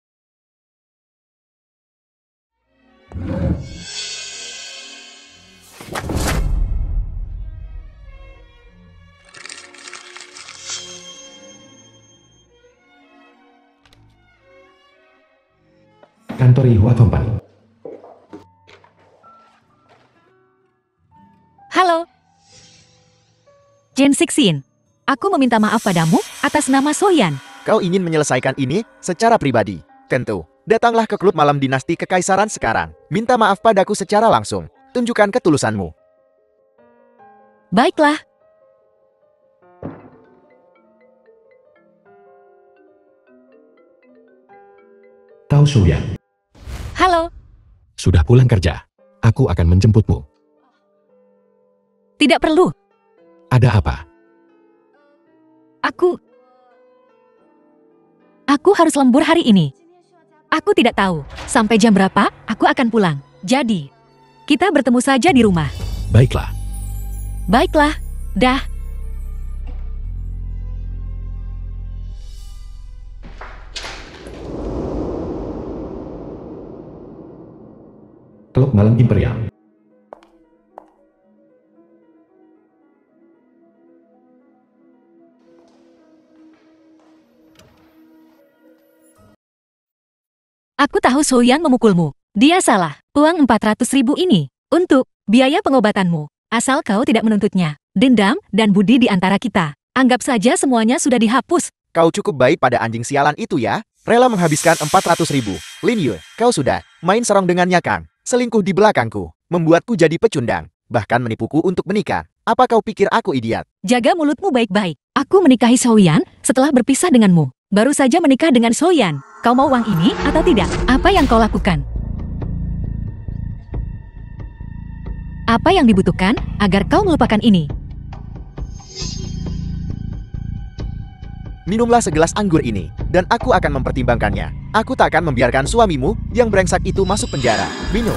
Kantor Yihua Company. Halo. Chen Zixin, aku meminta maaf padamu atas nama Soyan. Kau ingin menyelesaikan ini secara pribadi? Tentu. Datanglah ke klub malam dinasti kekaisaran sekarang. Minta maaf padaku secara langsung. Tunjukkan ketulusanmu. Baiklah. Tao Shuyan. Halo. Sudah pulang kerja. Aku akan menjemputmu. Tidak perlu. Ada apa? Aku harus lembur hari ini. Aku tidak tahu sampai jam berapa aku akan pulang. Jadi, kita bertemu saja di rumah. Baiklah. Baiklah. Dah. Klub Malam Imperial. Aku tahu Soyan memukulmu. Dia salah. Uang 400.000 ini untuk biaya pengobatanmu. Asal kau tidak menuntutnya. Dendam dan budi di antara kita. Anggap saja semuanya sudah dihapus. Kau cukup baik pada anjing sialan itu ya. Rela menghabiskan 400.000. Lin Yue, kau sudah main serong dengannya Kang. Selingkuh di belakangku. Membuatku jadi pecundang. Bahkan menipuku untuk menikah. Apa kau pikir aku idiot? Jaga mulutmu baik-baik. Aku menikahi Soyan setelah berpisah denganmu. Baru saja menikah dengan Soyan. Kau mau uang ini atau tidak? Apa yang kau lakukan? Apa yang dibutuhkan agar kau melupakan ini? Minumlah segelas anggur ini, dan aku akan mempertimbangkannya. Aku tak akan membiarkan suamimu yang brengsek itu masuk penjara. Minum.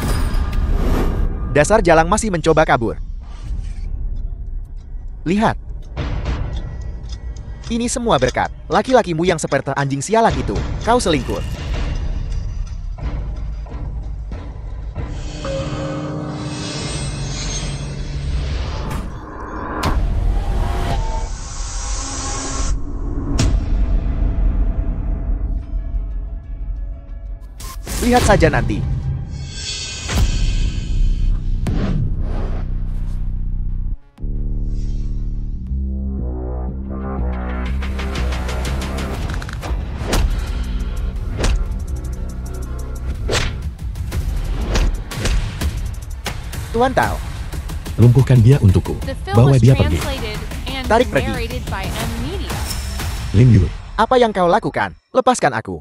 Dasar Jalang masih mencoba kabur. Lihat. Ini semua berkat laki-lakimu yang seperti anjing sialan itu. Kau selingkuh. Lihat saja nanti. Tuan Tao, Lumpuhkan dia untukku. Bawa dia pergi. Tarik pergi. Lin Yue. Apa yang kau lakukan? Lepaskan aku.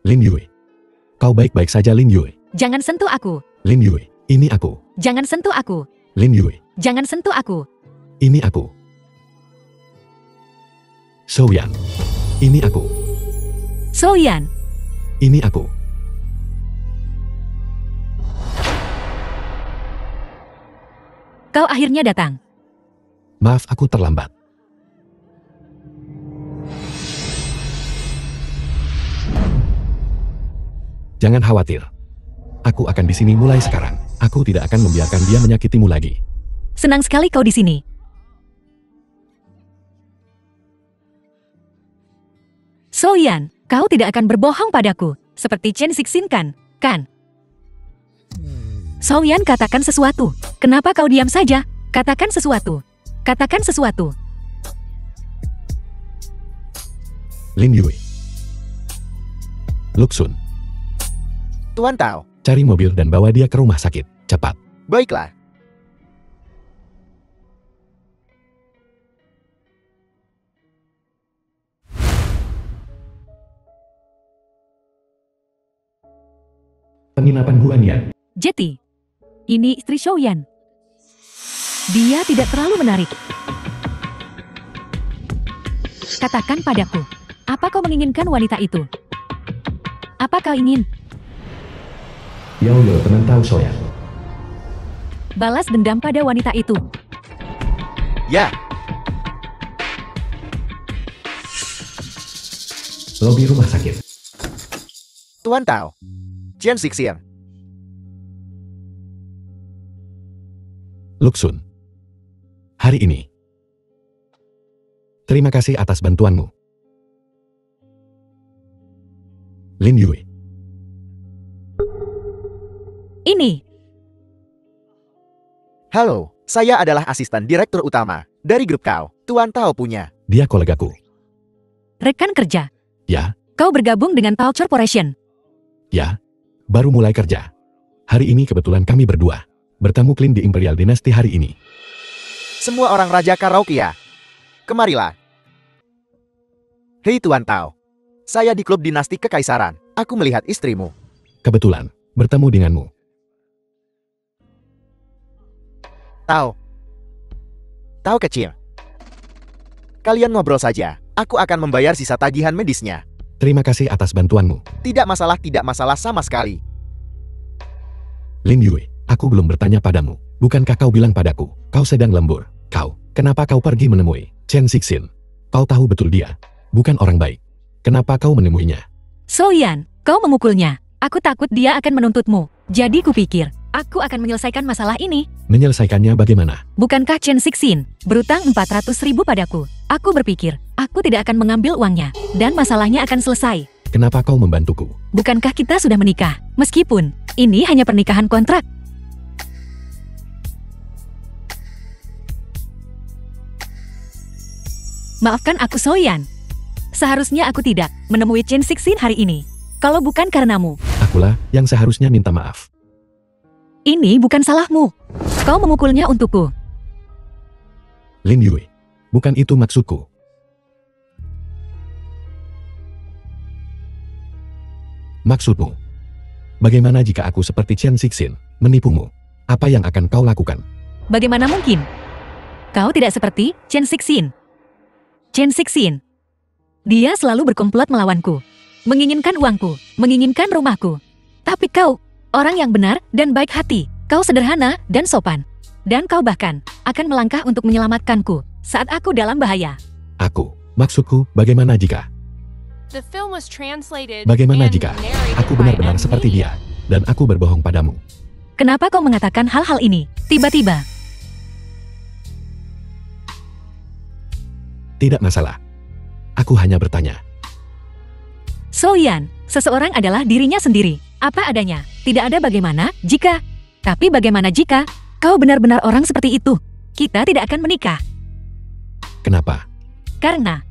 Lin Yue. Kau baik-baik saja Lin Yue. Jangan sentuh aku. Lin Yue. Ini aku. Jangan sentuh aku. Lin Yue. Jangan sentuh aku. Ini aku. Soyan. Ini aku. Soyan. Ini aku. Kau akhirnya datang. Maaf aku terlambat. Jangan khawatir. Aku akan di sini mulai sekarang. Aku tidak akan membiarkan dia menyakitimu lagi. Senang sekali kau di sini. Soyan, kau tidak akan berbohong padaku, seperti Chen Sixin kan? Soyan, katakan sesuatu. Kenapa kau diam saja? Katakan sesuatu. Katakan sesuatu. Lin Yue. Luxun. Tuan Tao, Cari mobil dan bawa dia ke rumah sakit. Cepat. baiklah. Penginapan Guanyan. Jetty, ini istri Soyan. Dia tidak terlalu menarik. Katakan padaku, apa kau menginginkan wanita itu? Apa kau ingin? Yao teman tahu Soyan. Balas dendam pada wanita itu. Ya, Lobi rumah sakit. Tuan Tao. Chen Sixin. Luxun. Hari ini. Terima kasih atas bantuanmu. Lin Yue. Ini, Halo, saya adalah asisten direktur utama dari grup kau. Tuan Tao punya. Dia kolegaku. rekan kerja. Ya, Kau bergabung dengan Tao Corporation. ya. Baru mulai kerja. Hari ini kebetulan kami berdua bertamu Klin di Imperial Dynasty hari ini. Semua orang Raja Karaukia. Kemarilah. Hei Tuan Tao. Saya di klub dinasti kekaisaran. Aku melihat istrimu. Kebetulan bertemu denganmu. Tao. Tao kecil. Kalian ngobrol saja. Aku akan membayar sisa tagihan medisnya. Terima kasih atas bantuanmu. Tidak masalah sama sekali. Lin Yue, aku belum bertanya padamu. Bukankah kau bilang padaku, kau sedang lembur? Kenapa kau pergi menemui Chen Sixin? Kau tahu betul dia bukan orang baik. Kenapa kau menemuinya? Soyan, kau memukulnya. Aku takut dia akan menuntutmu. Jadi kupikir, aku akan menyelesaikan masalah ini. Menyelesaikannya bagaimana? Bukankah Chen Sixin berutang 400.000 padaku? Aku berpikir, aku tidak akan mengambil uangnya, dan masalahnya akan selesai. Kenapa kau membantuku? Bukankah kita sudah menikah? Meskipun ini hanya pernikahan kontrak. Maafkan aku, Soyan. Seharusnya aku tidak menemui Chen Sixin hari ini. Kalau bukan karenamu. Akulah yang seharusnya minta maaf. Ini bukan salahmu. Kau memukulnya untukku. Lin Yue, bukan itu maksudku. Maksudmu, bagaimana jika aku seperti Chen Sixin, menipumu? Apa yang akan kau lakukan? Bagaimana mungkin? Kau tidak seperti Chen Sixin. Chen Sixin. Dia selalu berkomplot melawanku. Menginginkan uangku, menginginkan rumahku. Tapi kau, orang yang benar dan baik hati. Kau sederhana dan sopan. Dan kau bahkan akan melangkah untuk menyelamatkanku saat aku dalam bahaya. Maksudku, bagaimana jika aku benar-benar seperti dia, dan aku berbohong padamu? Kenapa kau mengatakan hal-hal ini tiba-tiba? Tidak masalah. Aku hanya bertanya. Soyan, seseorang adalah dirinya sendiri. Apa adanya. Tidak ada bagaimana jika. Tapi bagaimana jika kau benar-benar orang seperti itu? Kita tidak akan menikah. Kenapa? Karena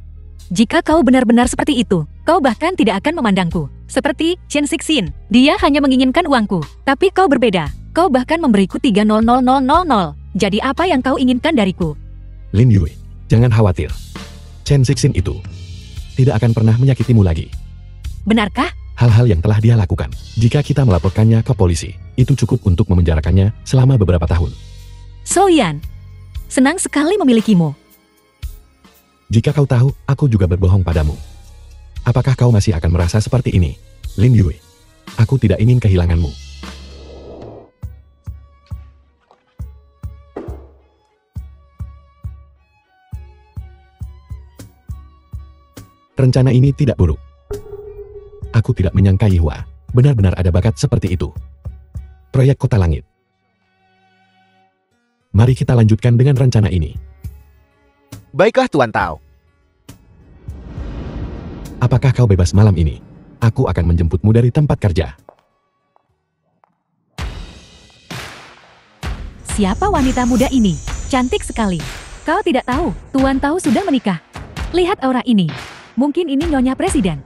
jika kau benar-benar seperti itu, kau bahkan tidak akan memandangku. Seperti Chen Sixin, dia hanya menginginkan uangku. Tapi kau berbeda. Kau bahkan memberiku 3000000. Jadi apa yang kau inginkan dariku? Lin Yue, jangan khawatir. Chen Sixin itu tidak akan pernah menyakitimu lagi. Benarkah? Hal-hal yang telah dia lakukan, jika kita melaporkannya ke polisi, itu cukup untuk memenjarakannya selama beberapa tahun. Soyan, senang sekali memilikimu. Jika kau tahu, aku juga berbohong padamu. Apakah kau masih akan merasa seperti ini? Lin Yue, aku tidak ingin kehilanganmu. Rencana ini tidak buruk. Aku tidak menyangka Yihua benar-benar ada bakat seperti itu. Proyek Kota Langit. Mari kita lanjutkan dengan rencana ini. Baiklah Tuan Tao. Apakah kau bebas malam ini? Aku akan menjemputmu dari tempat kerja. Siapa wanita muda ini? Cantik sekali. Kau tidak tahu, Tuan Tao sudah menikah. Lihat aura ini. Mungkin ini Nyonya Presiden.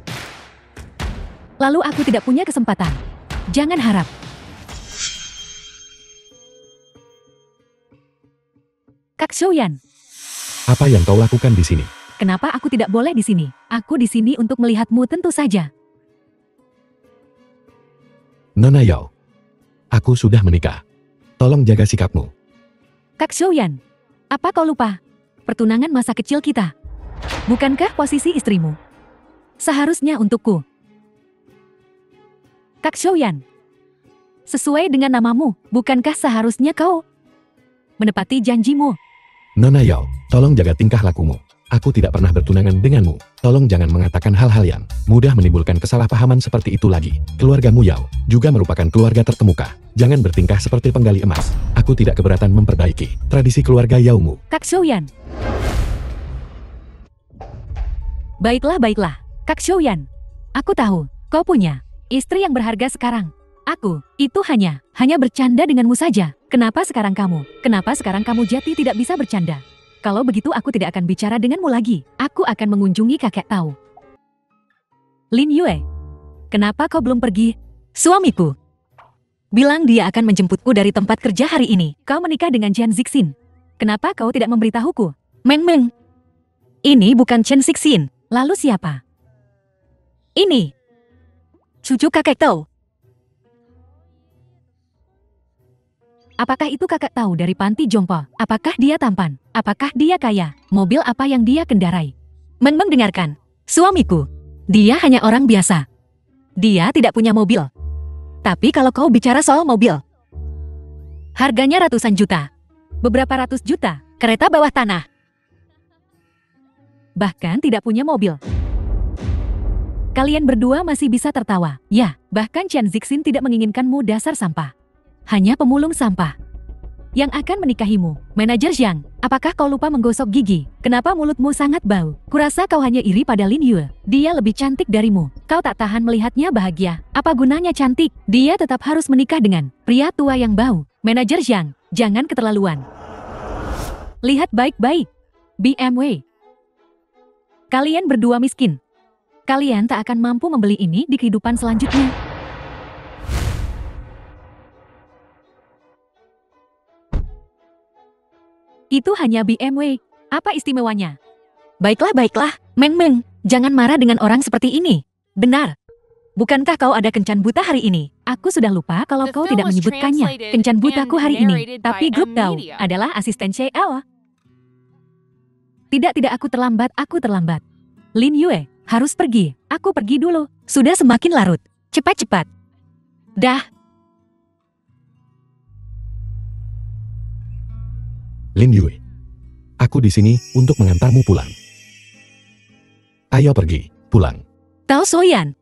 Lalu aku tidak punya kesempatan. Jangan harap. Kak Soyan. Apa yang kau lakukan di sini? Kenapa aku tidak boleh di sini? Aku di sini untuk melihatmu tentu saja. Nona Yao, aku sudah menikah. Tolong jaga sikapmu. Kak Soyan, apa kau lupa? Pertunangan masa kecil kita. Bukankah posisi istrimu seharusnya untukku? Kak Soyan, sesuai dengan namamu, bukankah seharusnya kau menepati janjimu? Nona Yao, tolong jaga tingkah lakumu. Aku tidak pernah bertunangan denganmu. Tolong jangan mengatakan hal-hal yang mudah menimbulkan kesalahpahaman seperti itu lagi. Keluargamu Yao juga merupakan keluarga terkemuka. Jangan bertingkah seperti penggali emas. Aku tidak keberatan memperbaiki tradisi keluarga Yaomu. Kak Soyan. Baiklah. Kak Soyan. Aku tahu, kau punya istri yang berharga sekarang. Aku, itu hanya bercanda denganmu saja. Kenapa sekarang kamu Jati tidak bisa bercanda? Kalau begitu aku tidak akan bicara denganmu lagi. Aku akan mengunjungi kakek Tao. Lin Yue, kenapa kau belum pergi? Suamiku bilang dia akan menjemputku dari tempat kerja hari ini. Kau menikah dengan Chen Sixin. Kenapa kau tidak memberitahuku? Meng. Ini bukan Chen Sixin. Lalu siapa? Ini cucu kakek Tao. Apakah itu kakak Tao dari panti jompo? Apakah dia tampan? Apakah dia kaya? Mobil apa yang dia kendarai? Meng dengarkan. Suamiku, dia hanya orang biasa. Dia tidak punya mobil. Tapi kalau kau bicara soal mobil, harganya ratusan juta. Beberapa ratus juta. Kereta bawah tanah. Bahkan tidak punya mobil. Kalian berdua masih bisa tertawa. Ya, bahkan Chen Sixin tidak menginginkanmu dasar sampah. Hanya pemulung sampah. yang akan menikahimu. Manajer Zhang, apakah kau lupa menggosok gigi? Kenapa mulutmu sangat bau? Kurasa kau hanya iri pada Lin Yue. Dia lebih cantik darimu. Kau tak tahan melihatnya bahagia. Apa gunanya cantik? Dia tetap harus menikah dengan pria tua yang bau. Manajer Zhang, jangan keterlaluan. Lihat baik-baik. BMW. Kalian berdua miskin. Kalian tak akan mampu membeli ini di kehidupan selanjutnya. Itu hanya BMW. Apa istimewanya? Baiklah, Meng Meng, jangan marah dengan orang seperti ini. Benar. Bukankah kau ada kencan buta hari ini? Aku sudah lupa kalau kau tidak menyebutkannya. Kencan butaku hari ini. Tapi grup kau adalah asisten CL. Tidak, aku terlambat. Lin Yue, harus pergi. Aku pergi dulu. Sudah semakin larut. Cepat. Dah. Lin Yue, aku di sini untuk mengantarmu pulang. Ayo pergi, pulang. Tao Soyan.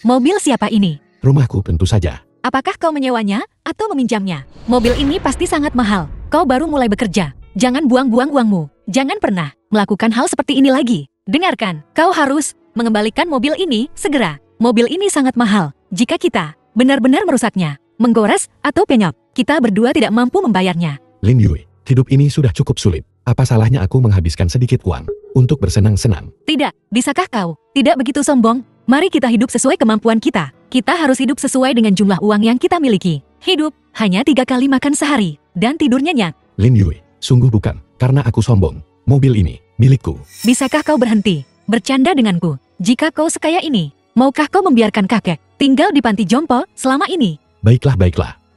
Mobil siapa ini? Rumahku tentu saja. Apakah kau menyewanya atau meminjamnya? Mobil ini pasti sangat mahal. Kau baru mulai bekerja. Jangan buang-buang uangmu. Jangan pernah melakukan hal seperti ini lagi. Dengarkan, kau harus mengembalikan mobil ini segera. Mobil ini sangat mahal. Jika kita benar-benar merusaknya, menggores atau penyok, kita berdua tidak mampu membayarnya. Lin Yue, hidup ini sudah cukup sulit. Apa salahnya aku menghabiskan sedikit uang untuk bersenang-senang? Tidak, bisakah kau tidak begitu sombong? Mari kita hidup sesuai kemampuan kita. Kita harus hidup sesuai dengan jumlah uang yang kita miliki. Hidup hanya 3 kali makan sehari dan tidur nyenyak. Lin Yue, sungguh bukan karena aku sombong. Mobil ini milikku. Bisakah kau berhenti bercanda denganku? Jika kau sekaya ini, maukah kau membiarkan kakek tinggal di panti jompo selama ini? Baiklah.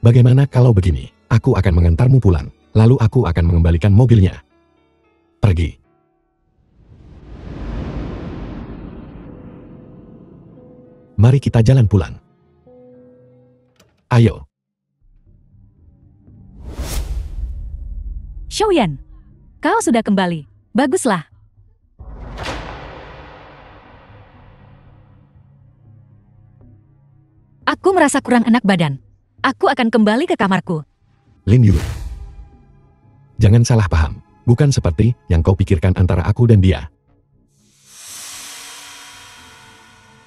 Bagaimana kalau begini? Aku akan mengantarmu pulang. Lalu aku akan mengembalikan mobilnya. Pergi. Mari kita jalan pulang. Ayo. Xiaoyan, kau sudah kembali. Baguslah. Aku merasa kurang enak badan. Aku akan kembali ke kamarku. Lin Yue, jangan salah paham. Bukan seperti yang kau pikirkan antara aku dan dia.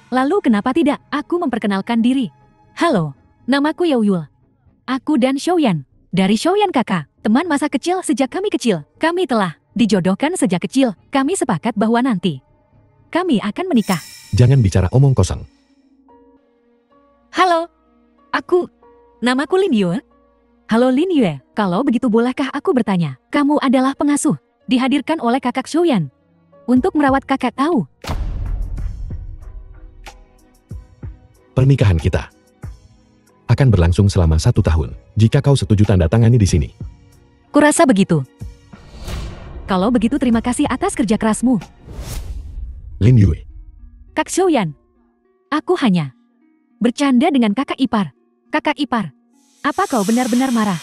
Lalu kenapa tidak? Aku memperkenalkan diri. Halo, namaku Yao Yul. Aku dan Xiaoyan. Dari Xiaoyan kakak, teman masa kecil sejak kami kecil. Kami telah dijodohkan sejak kecil. Kami sepakat bahwa nanti kami akan menikah. Jangan bicara omong kosong. Halo, namaku Lin Yue. Halo Lin Yue, kalau begitu bolehkah aku bertanya? Kamu adalah pengasuh, dihadirkan oleh kakak Xiaoyan untuk merawat kakak tahu. Pernikahan kita akan berlangsung selama 1 tahun. Jika kau setuju tanda tangani di sini. Kurasa begitu. Kalau begitu terima kasih atas kerja kerasmu. Lin Yue. Kak Xiaoyan, aku hanya bercanda dengan kakak ipar. Kakak ipar, apa kau benar-benar marah?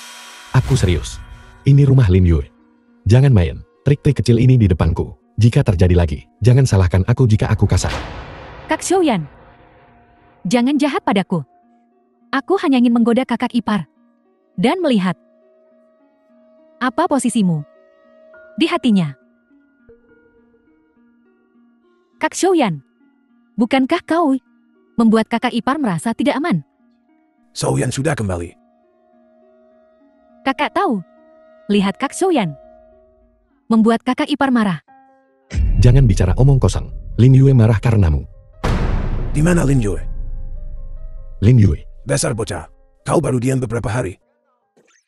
Aku serius. Ini rumah Lin Yue. Jangan main trik-trik kecil ini di depanku. Jika terjadi lagi, jangan salahkan aku jika aku kasar. Kak Xiaoyan, jangan jahat padaku. Aku hanya ingin menggoda kakak ipar. Dan melihat apa posisimu di hatinya. Kak Xiaoyan, bukankah kau membuat kakak ipar merasa tidak aman? Xiaoyan sudah kembali. Kakak tahu, lihat Kak Xiaoyan membuat kakak ipar marah. Jangan bicara omong kosong. Lin Yue marah karenamu. Di mana Lin Yue? Lin Yue, Dasar bocah, kau baru diam beberapa hari.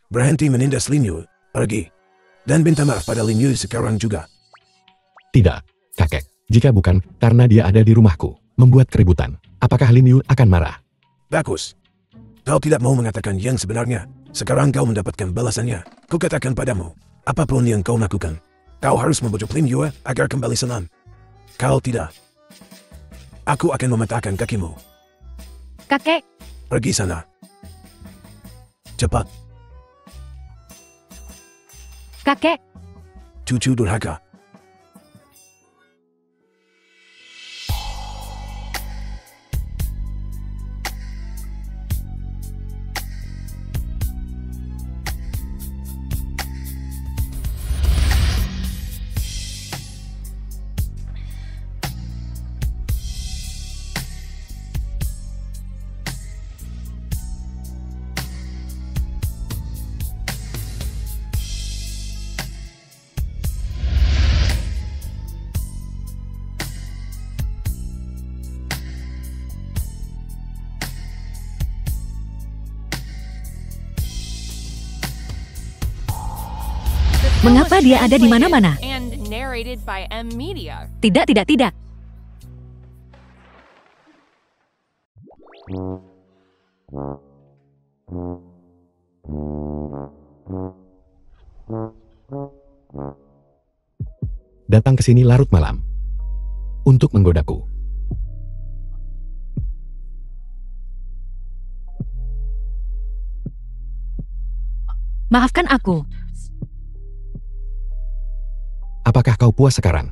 Berhenti menindas Lin Yue, pergi. Dan minta maaf pada Lin Yue sekarang juga. tidak, kakek. Jika bukan karena dia ada di rumahku, membuat keributan, apakah Lin Yue akan marah? Bagus. Kau tidak mau mengatakan yang sebenarnya. Sekarang kau mendapatkan balasannya. Kukatakan padamu, apapun yang kau lakukan, kau harus membujuk Lin Yue agar kembali senang. Kau tidak, aku akan mematahkan kakimu. Kakek, Pergi sana. Cepat. kakek, Cucu durhaka. Mengapa dia ada di mana-mana? Tidak, tidak, tidak. Datang ke sini larut malam untuk menggodaku. Maafkan aku. Apakah kau puas sekarang?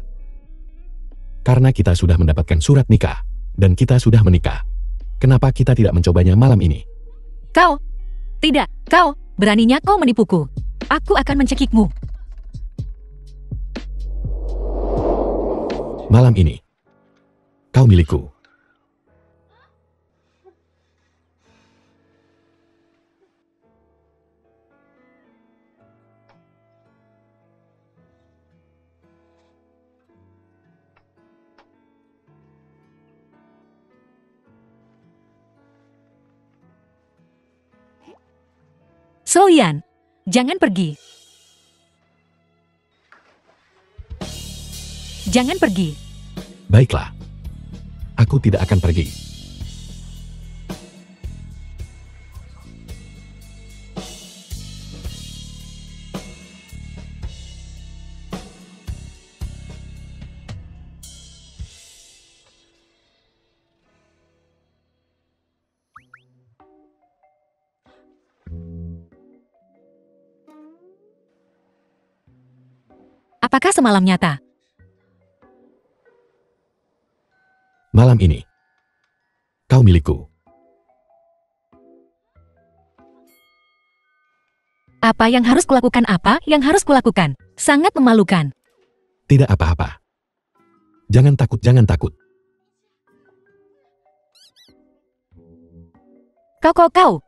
Karena kita sudah mendapatkan surat nikah, dan kita sudah menikah. Kenapa kita tidak mencobanya malam ini? Kau. Tidak, kau. Beraninya kau menipuku. Aku akan mencekikmu. Malam ini, kau milikku. So-Yan, jangan pergi. Jangan pergi. Baiklah. Aku tidak akan pergi. Apakah semalam nyata? Malam ini, kau milikku. Apa yang harus kulakukan? Apa yang harus kulakukan? Sangat memalukan. Tidak apa-apa. Jangan takut, jangan takut. Kau.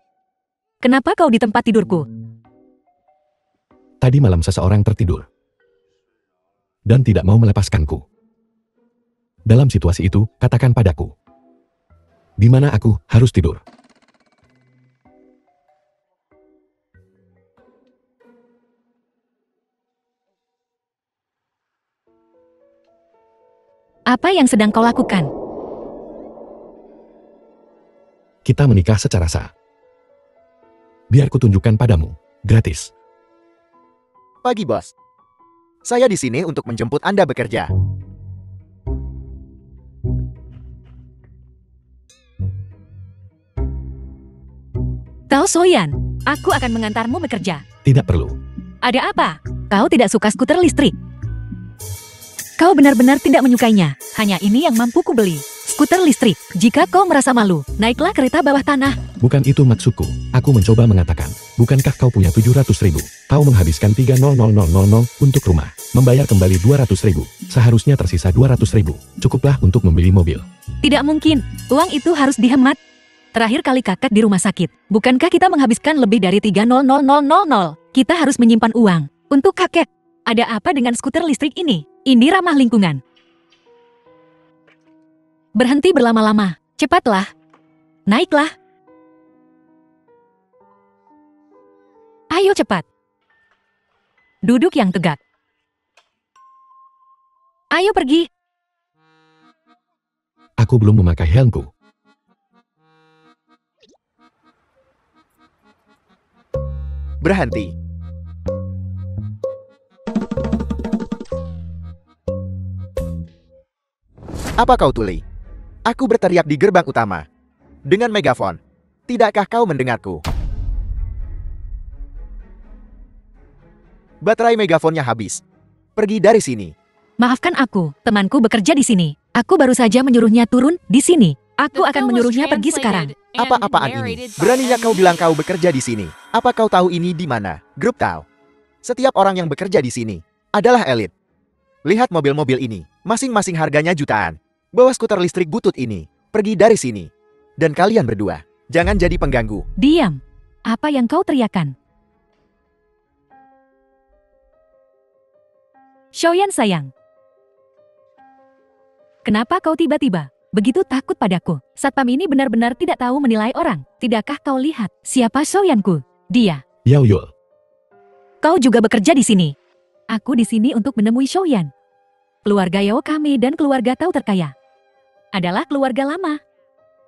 Kenapa kau di tempat tidurku? Tadi malam seseorang tertidur dan tidak mau melepaskanku. Dalam situasi itu, katakan padaku, di mana aku harus tidur? Apa yang sedang kau lakukan? Kita menikah secara sah. Biar kutunjukkan padamu, gratis. Pagi, bos. Saya di sini untuk menjemput Anda bekerja. Tahu So-Yan, aku akan mengantarmu bekerja. Tidak perlu. Ada apa? Kau tidak suka skuter listrik? Kau benar-benar tidak menyukainya. Hanya ini yang mampu kubeli. Skuter listrik. Jika kau merasa malu, naiklah kereta bawah tanah. Bukan itu maksudku. Aku mencoba mengatakan, bukankah kau punya 700.000? Kau menghabiskan 300.000 untuk rumah. Membayar kembali 200.000. Seharusnya tersisa 200.000. Cukuplah untuk membeli mobil. Tidak mungkin. Uang itu harus dihemat. Terakhir kali kakak di rumah sakit. Bukankah kita menghabiskan lebih dari 300.000? Kita harus menyimpan uang. Untuk kakek. Ada apa dengan skuter listrik ini? Ini ramah lingkungan. Berhenti berlama-lama. Cepatlah. Naiklah. Ayo cepat. Duduk yang tegak. Ayo pergi. Aku belum memakai helmku. Berhenti. Apa kau tuli? Aku berteriak di gerbang utama. Dengan megafon. Tidakkah kau mendengarku? Baterai megafonnya habis. Pergi dari sini. Maafkan aku, temanku bekerja di sini. Aku baru saja menyuruhnya turun di sini. Aku akan menyuruhnya pergi sekarang. Apa-apaan ini? Beraninya kau bilang kau bekerja di sini? Apa kau tahu ini di mana? Grup tahu. Setiap orang yang bekerja di sini adalah elit. Lihat mobil-mobil ini, masing-masing harganya jutaan. Bawa skuter listrik butut ini, pergi dari sini. Dan kalian berdua, jangan jadi pengganggu. Diam. Apa yang kau teriakan? So-Yan sayang. Kenapa kau tiba-tiba begitu takut padaku? Satpam ini benar-benar tidak tahu menilai orang. Tidakkah kau lihat siapa So-Yanku? Dia. Yao Yul. Kau juga bekerja di sini. Aku di sini untuk menemui Xiaoyan. Keluarga Yao kami dan keluarga Tao terkaya adalah keluarga lama.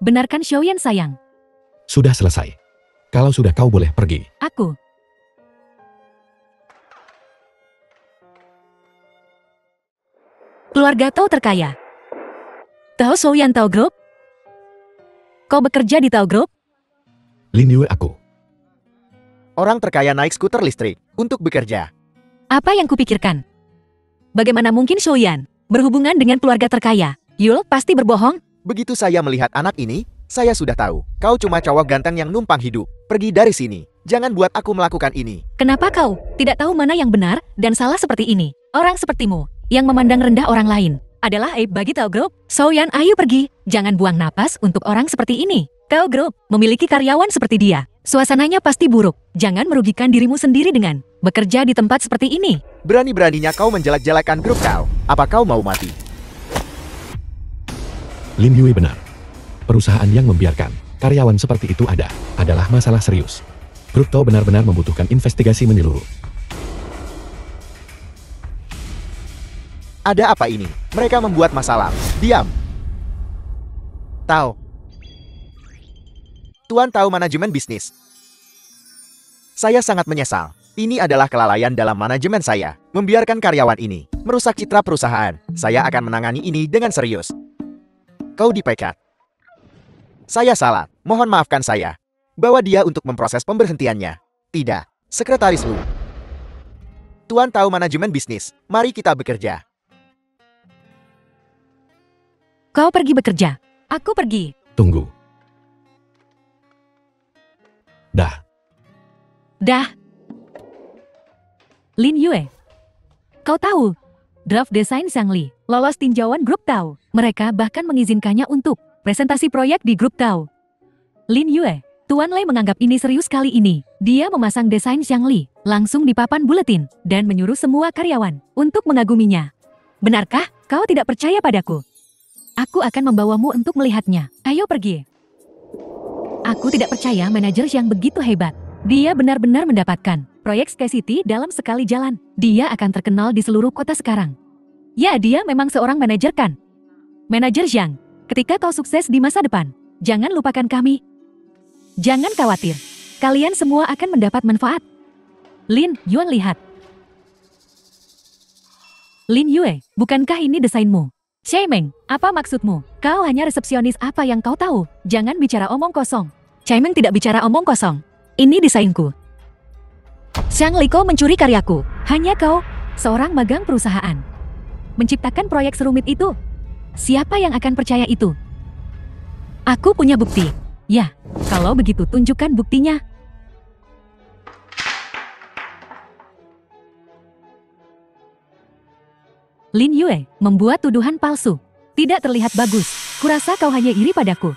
Benarkan Xiaoyan sayang? Sudah selesai. Kalau sudah kau boleh pergi. Aku. Keluarga Tao terkaya. Tahu Xiaoyan Tao Group? Kau bekerja di Tao Group? Lin Yue aku. Orang terkaya naik skuter listrik untuk bekerja. Apa yang kupikirkan? Bagaimana mungkin Xiaoyan berhubungan dengan keluarga terkaya? Yul pasti berbohong. Begitu saya melihat anak ini, saya sudah tahu. Kau cuma cowok ganteng yang numpang hidup. Pergi dari sini. Jangan buat aku melakukan ini. Kenapa kau tidak tahu mana yang benar dan salah seperti ini? Orang sepertimu yang memandang rendah orang lain adalah aib bagi Tao Group. Xiaoyan, ayo pergi. Jangan buang napas untuk orang seperti ini. Tao Group memiliki karyawan seperti dia. Suasananya pasti buruk. Jangan merugikan dirimu sendiri dengan bekerja di tempat seperti ini. Berani-beraninya kau menjelek-jelekan grup Tao. Apa kau mau mati? Lin Yue benar. Perusahaan yang membiarkan karyawan seperti itu adalah masalah serius. Grup Tao benar-benar membutuhkan investigasi menyeluruh. Ada apa ini? Mereka membuat masalah. Diam. Tao. Tuan Tao manajemen bisnis. Saya sangat menyesal. Ini adalah kelalaian dalam manajemen saya. Membiarkan karyawan ini merusak citra perusahaan. Saya akan menangani ini dengan serius. Kau dipecat. Saya salah. Mohon maafkan saya. Bawa dia untuk memproses pemberhentiannya. Tidak. Sekretaris Lu. Tuan Tao manajemen bisnis. Mari kita bekerja. Kau pergi bekerja. Aku pergi. Tunggu. Dah. Lin Yue. Kau tahu, draft desain Xiang Li lolos tinjauan grup Tao. Mereka bahkan mengizinkannya untuk presentasi proyek di grup Tao. Lin Yue, Tuan Lei menganggap ini serius kali ini. Dia memasang desain Xiang Li langsung di papan buletin dan menyuruh semua karyawan untuk mengaguminya. Benarkah kau tidak percaya padaku? Aku akan membawamu untuk melihatnya. Ayo pergi. Aku tidak percaya manajer yang begitu hebat. Dia benar-benar mendapatkan proyek Sky City dalam sekali jalan. Dia akan terkenal di seluruh kota sekarang. Ya, dia memang seorang manajer kan? Manajer Zhang, ketika kau sukses di masa depan, jangan lupakan kami. Jangan khawatir. Kalian semua akan mendapat manfaat. Lin, Yuan lihat. Lin Yue, bukankah ini desainmu? Chaimeng, apa maksudmu? Kau hanya resepsionis, apa yang kau tahu? Jangan bicara omong kosong. Chaimeng tidak bicara omong kosong. Ini desainku. Xiang Li, kau mencuri karyaku. Hanya kau, seorang magang perusahaan, menciptakan proyek serumit itu. Siapa yang akan percaya itu? Aku punya bukti. Ya, kalau begitu tunjukkan buktinya. Lin Yue membuat tuduhan palsu. Tidak terlihat bagus. Kurasa kau hanya iri padaku.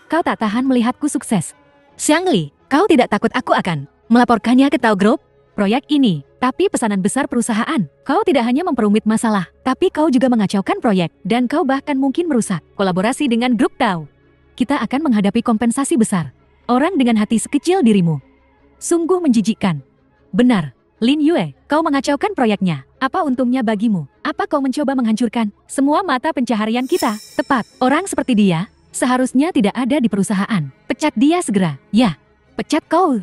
Kau tak tahan melihatku sukses. Xiang Li, kau tidak takut aku akan melaporkannya ke Tao Group? Proyek ini, tapi pesanan besar perusahaan. Kau tidak hanya memperumit masalah, tapi kau juga mengacaukan proyek. Dan kau bahkan mungkin merusak kolaborasi dengan grup Tao. Kita akan menghadapi kompensasi besar. Orang dengan hati sekecil dirimu. Sungguh menjijikkan. Benar. Lin Yue, kau mengacaukan proyeknya. Apa untungnya bagimu? Apa kau mencoba menghancurkan semua mata pencaharian kita? Tepat, orang seperti dia seharusnya tidak ada di perusahaan. Pecat dia segera. Ya, pecat kau.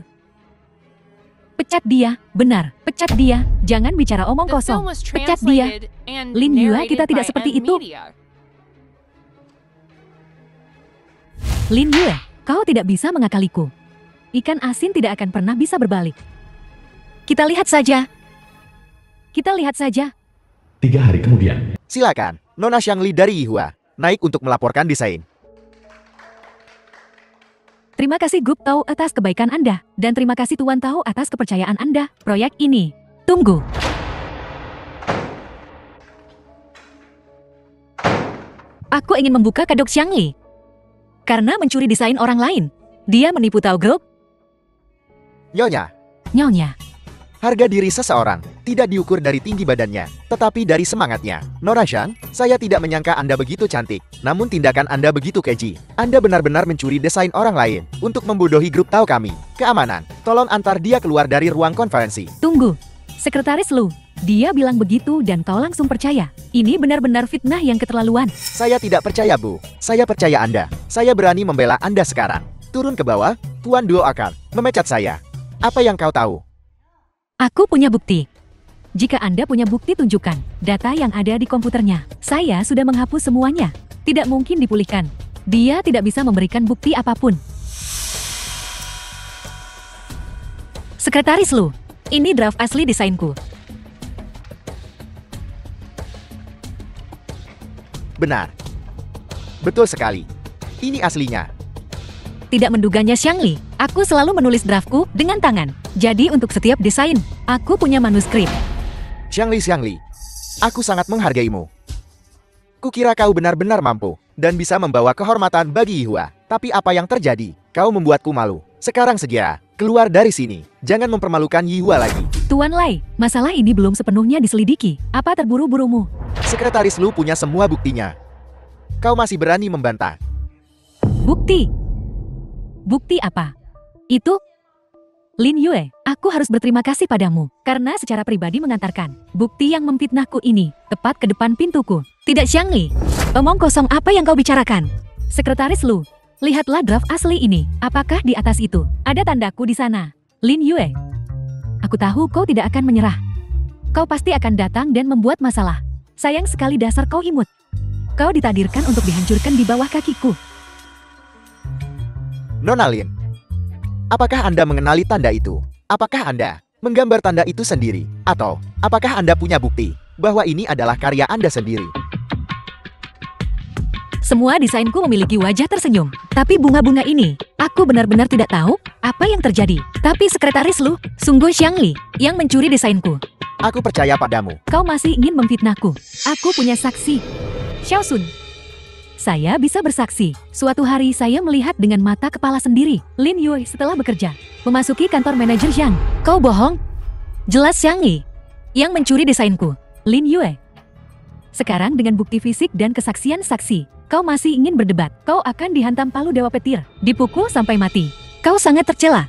Pecat dia, benar, pecat dia. Jangan bicara omong kosong. Pecat dia. Lin Yue, kita tidak seperti itu. Lin Yue, kau tidak bisa mengakaliku. Ikan asin tidak akan pernah bisa berbalik. Kita lihat saja. Kita lihat saja. 3 hari kemudian. Silakan, Nona Xiang Li dari Yihua, naik untuk melaporkan desain. Terima kasih Grup Tao atas kebaikan Anda, dan terima kasih Tuan Tao atas kepercayaan Anda. Proyek ini. Tunggu. Aku ingin membuka kedok Xiang Li. Karena mencuri desain orang lain. Dia menipu Tao Group. Nyonya. Harga diri seseorang tidak diukur dari tinggi badannya, tetapi dari semangatnya. Nona Zhang, saya tidak menyangka Anda begitu cantik, namun tindakan Anda begitu keji. Anda benar-benar mencuri desain orang lain untuk membodohi grup Tao kami. Keamanan, tolong antar dia keluar dari ruang konferensi. Tunggu. Sekretaris Lu, Dia bilang begitu dan kau langsung percaya. Ini benar-benar fitnah yang keterlaluan. Saya tidak percaya, Bu. Saya percaya Anda. Saya berani membela Anda sekarang. Turun ke bawah, Tuan Duo akan memecat saya. Apa yang kau tahu? Aku punya bukti. Jika Anda punya bukti, tunjukkan. Data yang ada di komputernya. Saya sudah menghapus semuanya. Tidak mungkin dipulihkan. Dia tidak bisa memberikan bukti apapun. Sekretaris Lu, ini draft asli desainku. Benar. Betul sekali. Ini aslinya. Tidak menduganya Xiangli, aku selalu menulis draftku dengan tangan. Jadi untuk setiap desain, aku punya manuskrip. Xiangli, aku sangat menghargaimu. Kukira kau benar-benar mampu dan bisa membawa kehormatan bagi Yihua. Tapi apa yang terjadi? Kau membuatku malu. Sekarang segera keluar dari sini. Jangan mempermalukan Yihua lagi. Tuan Lai, masalah ini belum sepenuhnya diselidiki. Apa terburu-burumu? Sekretaris Lu punya semua buktinya. Kau masih berani membantah. Bukti? Bukti apa? Itu? Lin Yue, aku harus berterima kasih padamu karena secara pribadi mengantarkan bukti yang memfitnahku ini tepat ke depan pintuku. Tidak, Xiangli. Omong kosong apa yang kau bicarakan? Sekretaris Lu, lihatlah draft asli ini. Apakah di atas itu ada tandaku di sana? Lin Yue, aku tahu kau tidak akan menyerah. Kau pasti akan datang dan membuat masalah. Sayang sekali dasar kau imut. Kau ditakdirkan untuk dihancurkan di bawah kakiku. Nona Lin, apakah Anda mengenali tanda itu? Apakah Anda menggambar tanda itu sendiri? Atau apakah Anda punya bukti bahwa ini adalah karya Anda sendiri? Semua desainku memiliki wajah tersenyum. Tapi bunga-bunga ini, aku benar-benar tidak tahu apa yang terjadi. Tapi sekretaris Lu, sungguh Xiangli, yang mencuri desainku. Aku percaya padamu. Kau masih ingin memfitnahku. Aku punya saksi. Xiao Sun. Saya bisa bersaksi. Suatu hari saya melihat dengan mata kepala sendiri. Lin Yue setelah bekerja memasuki kantor manajer Zhang. Kau bohong? Jelas Xiangli yang mencuri desainku. Lin Yue. Sekarang dengan bukti fisik dan kesaksian saksi, kau masih ingin berdebat. Kau akan dihantam palu Dewa Petir, dipukul sampai mati. Kau sangat tercela.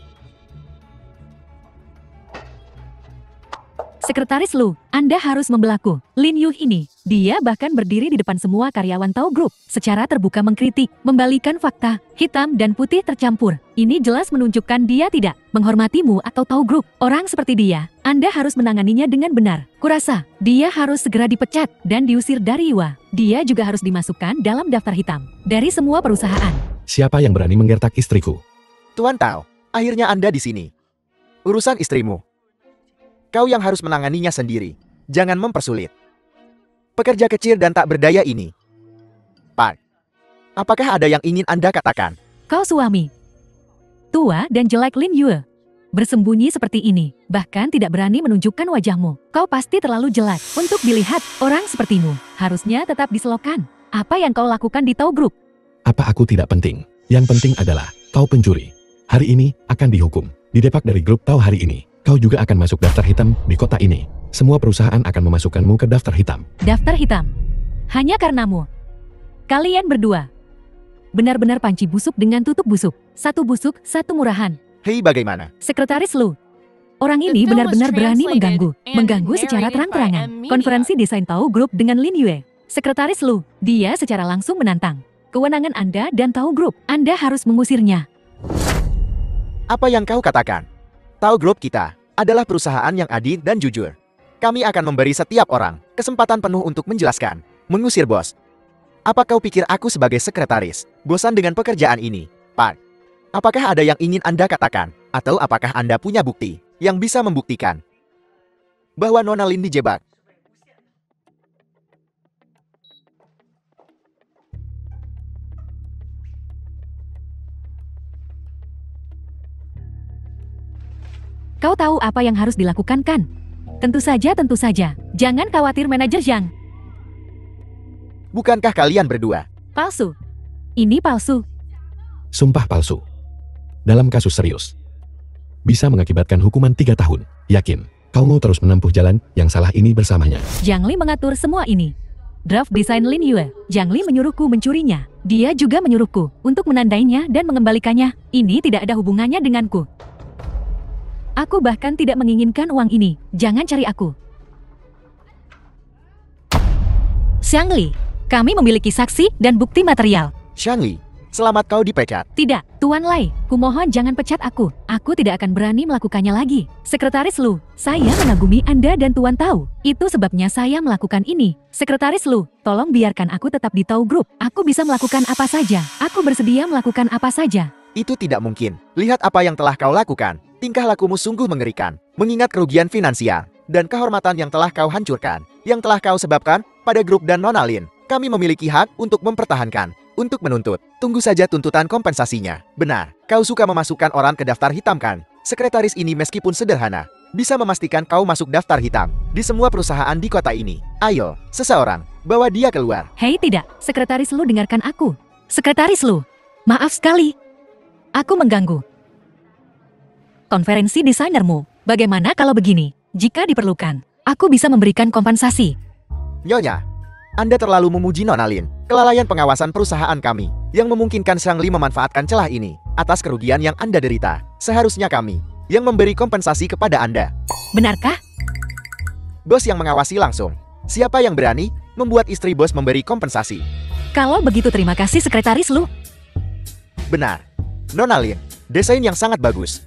Sekretaris Lu, Anda harus membelaku. Lin Yu ini, dia bahkan berdiri di depan semua karyawan Tao Group, secara terbuka mengkritik, membalikan fakta, hitam dan putih tercampur. Ini jelas menunjukkan dia tidak menghormatimu atau Tao Group. Orang seperti dia, Anda harus menanganinya dengan benar. Kurasa, dia harus segera dipecat dan diusir dari Yihua. Dia juga harus dimasukkan dalam daftar hitam dari semua perusahaan. Siapa yang berani menggertak istriku? Tuan Tao, akhirnya Anda di sini. Urusan istrimu. Kau yang harus menanganinya sendiri. Jangan mempersulit. Pekerja kecil dan tak berdaya ini. Pak, apakah ada yang ingin Anda katakan? Kau suami tua dan jelek Lin Yue. Bersembunyi seperti ini, bahkan tidak berani menunjukkan wajahmu. Kau pasti terlalu jelek untuk dilihat. Orang sepertimu harusnya tetap diselokan. Apa yang kau lakukan di Tao Group? Apa aku tidak penting? Yang penting adalah kau pencuri. Hari ini akan dihukum. Didepak dari grup Tao hari ini. Kau juga akan masuk daftar hitam di kota ini. Semua perusahaan akan memasukkanmu ke daftar hitam. Daftar hitam? Hanya karenamu. Kalian berdua benar-benar panci busuk dengan tutup busuk. Satu busuk, satu murahan. Hei, bagaimana? Sekretaris Lu, orang ini benar-benar berani mengganggu secara terang-terangan konferensi desain Tao Group dengan Lin Yue. Sekretaris Lu, dia secara langsung menantang kewenangan Anda dan Tao Group. Anda harus mengusirnya. Apa yang kau katakan? Tao Group kita adalah perusahaan yang adil dan jujur. Kami akan memberi setiap orang kesempatan penuh untuk menjelaskan. Mengusir bos. Apa kau pikir aku sebagai sekretaris bosan dengan pekerjaan ini, Pak? Apakah ada yang ingin Anda katakan? Atau apakah Anda punya bukti yang bisa membuktikan bahwa Nona Lin dijebak? Kau tahu apa yang harus dilakukan kan? Tentu saja. Jangan khawatir manajer Zhang. Bukankah kalian berdua Palsu. Ini palsu. Sumpah palsu. Dalam kasus serius. Bisa mengakibatkan hukuman 3 tahun. Yakin, kau mau terus menempuh jalan yang salah ini bersamanya. Zhang Li mengatur semua ini. Draft desain Lin Yue, Zhang Li menyuruhku mencurinya. Dia juga menyuruhku untuk menandainya dan mengembalikannya. Ini tidak ada hubungannya denganku. Aku bahkan tidak menginginkan uang ini. Jangan cari aku. Xiangli, kami memiliki saksi dan bukti material. Xiangli, selamat kau dipecat. Tidak, Tuan Lai, kumohon jangan pecat aku. Aku tidak akan berani melakukannya lagi. Sekretaris Lu, saya mengagumi Anda dan Tuan Tau. Itu sebabnya saya melakukan ini. Sekretaris Lu, tolong biarkan aku tetap di Tau Group. Aku bisa melakukan apa saja. Aku bersedia melakukan apa saja. Itu tidak mungkin. Lihat apa yang telah kau lakukan. Tingkah lakumu sungguh mengerikan. Mengingat kerugian finansial dan kehormatan yang telah kau hancurkan, yang telah kau sebabkan pada grup dan Nona Lin. Kami memiliki hak untuk mempertahankan, untuk menuntut. Tunggu saja tuntutan kompensasinya. Benar, kau suka memasukkan orang ke daftar hitam kan? Sekretaris ini meskipun sederhana, bisa memastikan kau masuk daftar hitam di semua perusahaan di kota ini. Ayo, seseorang, bawa dia keluar. Hei tidak, Sekretaris Lu dengarkan aku. Sekretaris Lu, maaf sekali. Aku mengganggu konferensi desainermu. Bagaimana kalau begini? Jika diperlukan, aku bisa memberikan kompensasi. Nyonya, Anda terlalu memuji Nona Lin. Kelalaian pengawasan perusahaan kami yang memungkinkan Xiangli memanfaatkan celah ini atas kerugian yang Anda derita. Seharusnya kami yang memberi kompensasi kepada Anda. Benarkah? Bos yang mengawasi langsung. Siapa yang berani membuat istri bos memberi kompensasi? Kalau begitu terima kasih Sekretaris Lu. Benar, Nona Lin, desain yang sangat bagus.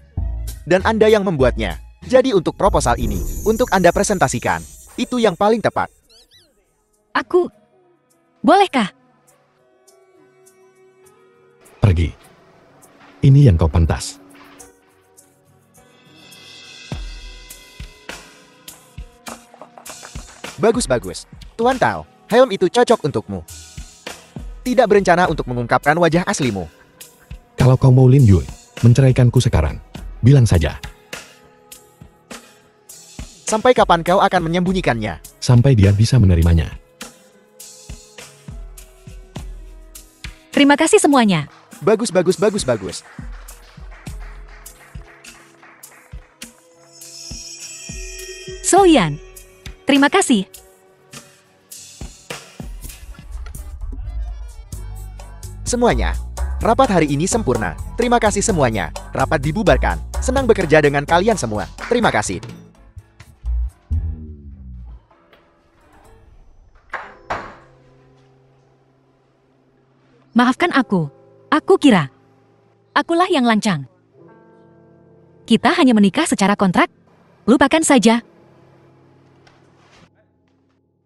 Dan Anda yang membuatnya. Jadi untuk proposal ini, untuk Anda presentasikan, itu yang paling tepat. Aku... Bolehkah? Pergi. Ini yang kau pantas. Bagus-bagus. Tuan Tao, helm itu cocok untukmu. Tidak berencana untuk mengungkapkan wajah aslimu. Kalau kau mau Lin Yue, menceraikanku sekarang, bilang saja. Sampai kapan kau akan menyembunyikannya? Sampai dia bisa menerimanya. Terima kasih semuanya. Bagus, bagus, bagus, bagus. So Yan, terima kasih. Semuanya. Rapat hari ini sempurna. Terima kasih semuanya. Rapat dibubarkan. Senang bekerja dengan kalian semua. Terima kasih. Maafkan aku. Aku kira akulah yang lancang. Kita hanya menikah secara kontrak. Lupakan saja.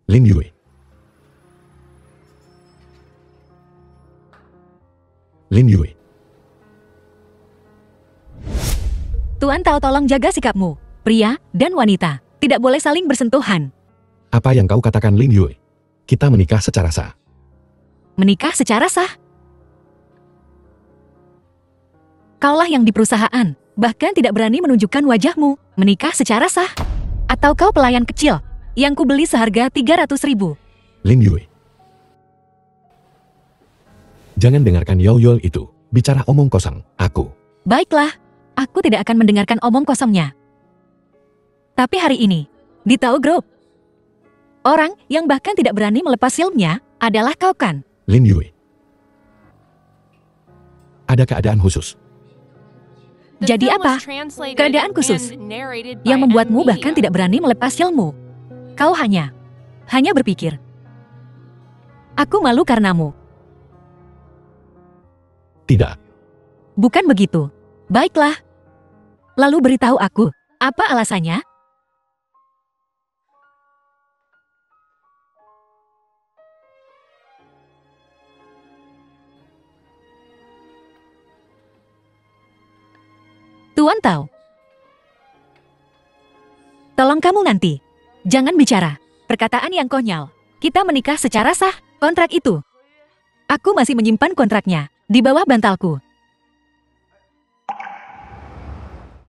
Lin Yue. Lin Yue. Tuan Tao tolong jaga sikapmu. Pria dan wanita tidak boleh saling bersentuhan. Apa yang kau katakan Lin Yue? Kita menikah secara sah. Menikah secara sah. Kaulah yang di perusahaan, bahkan tidak berani menunjukkan wajahmu. Menikah secara sah. Atau kau pelayan kecil, yang kubeli seharga 300.000. Lin Yue. Jangan dengarkan Yao-Yol itu. Bicara omong kosong, aku. Baiklah, aku tidak akan mendengarkan omong kosongnya. Tapi hari ini, di Tau Group, orang yang bahkan tidak berani melepas silmnya adalah kau kan? Lin Yue. Ada keadaan khusus. Jadi apa? Keadaan khusus yang membuatmu bahkan tidak berani melepas ilmu. Kau hanya berpikir, aku malu karenamu. Tidak. Bukan begitu. Baiklah. Lalu beritahu aku, apa alasannya? Tuan Tao. Tolong kamu nanti. Jangan bicara. Perkataan yang konyol. Kita menikah secara sah. Kontrak itu. Aku masih menyimpan kontraknya di bawah bantalku.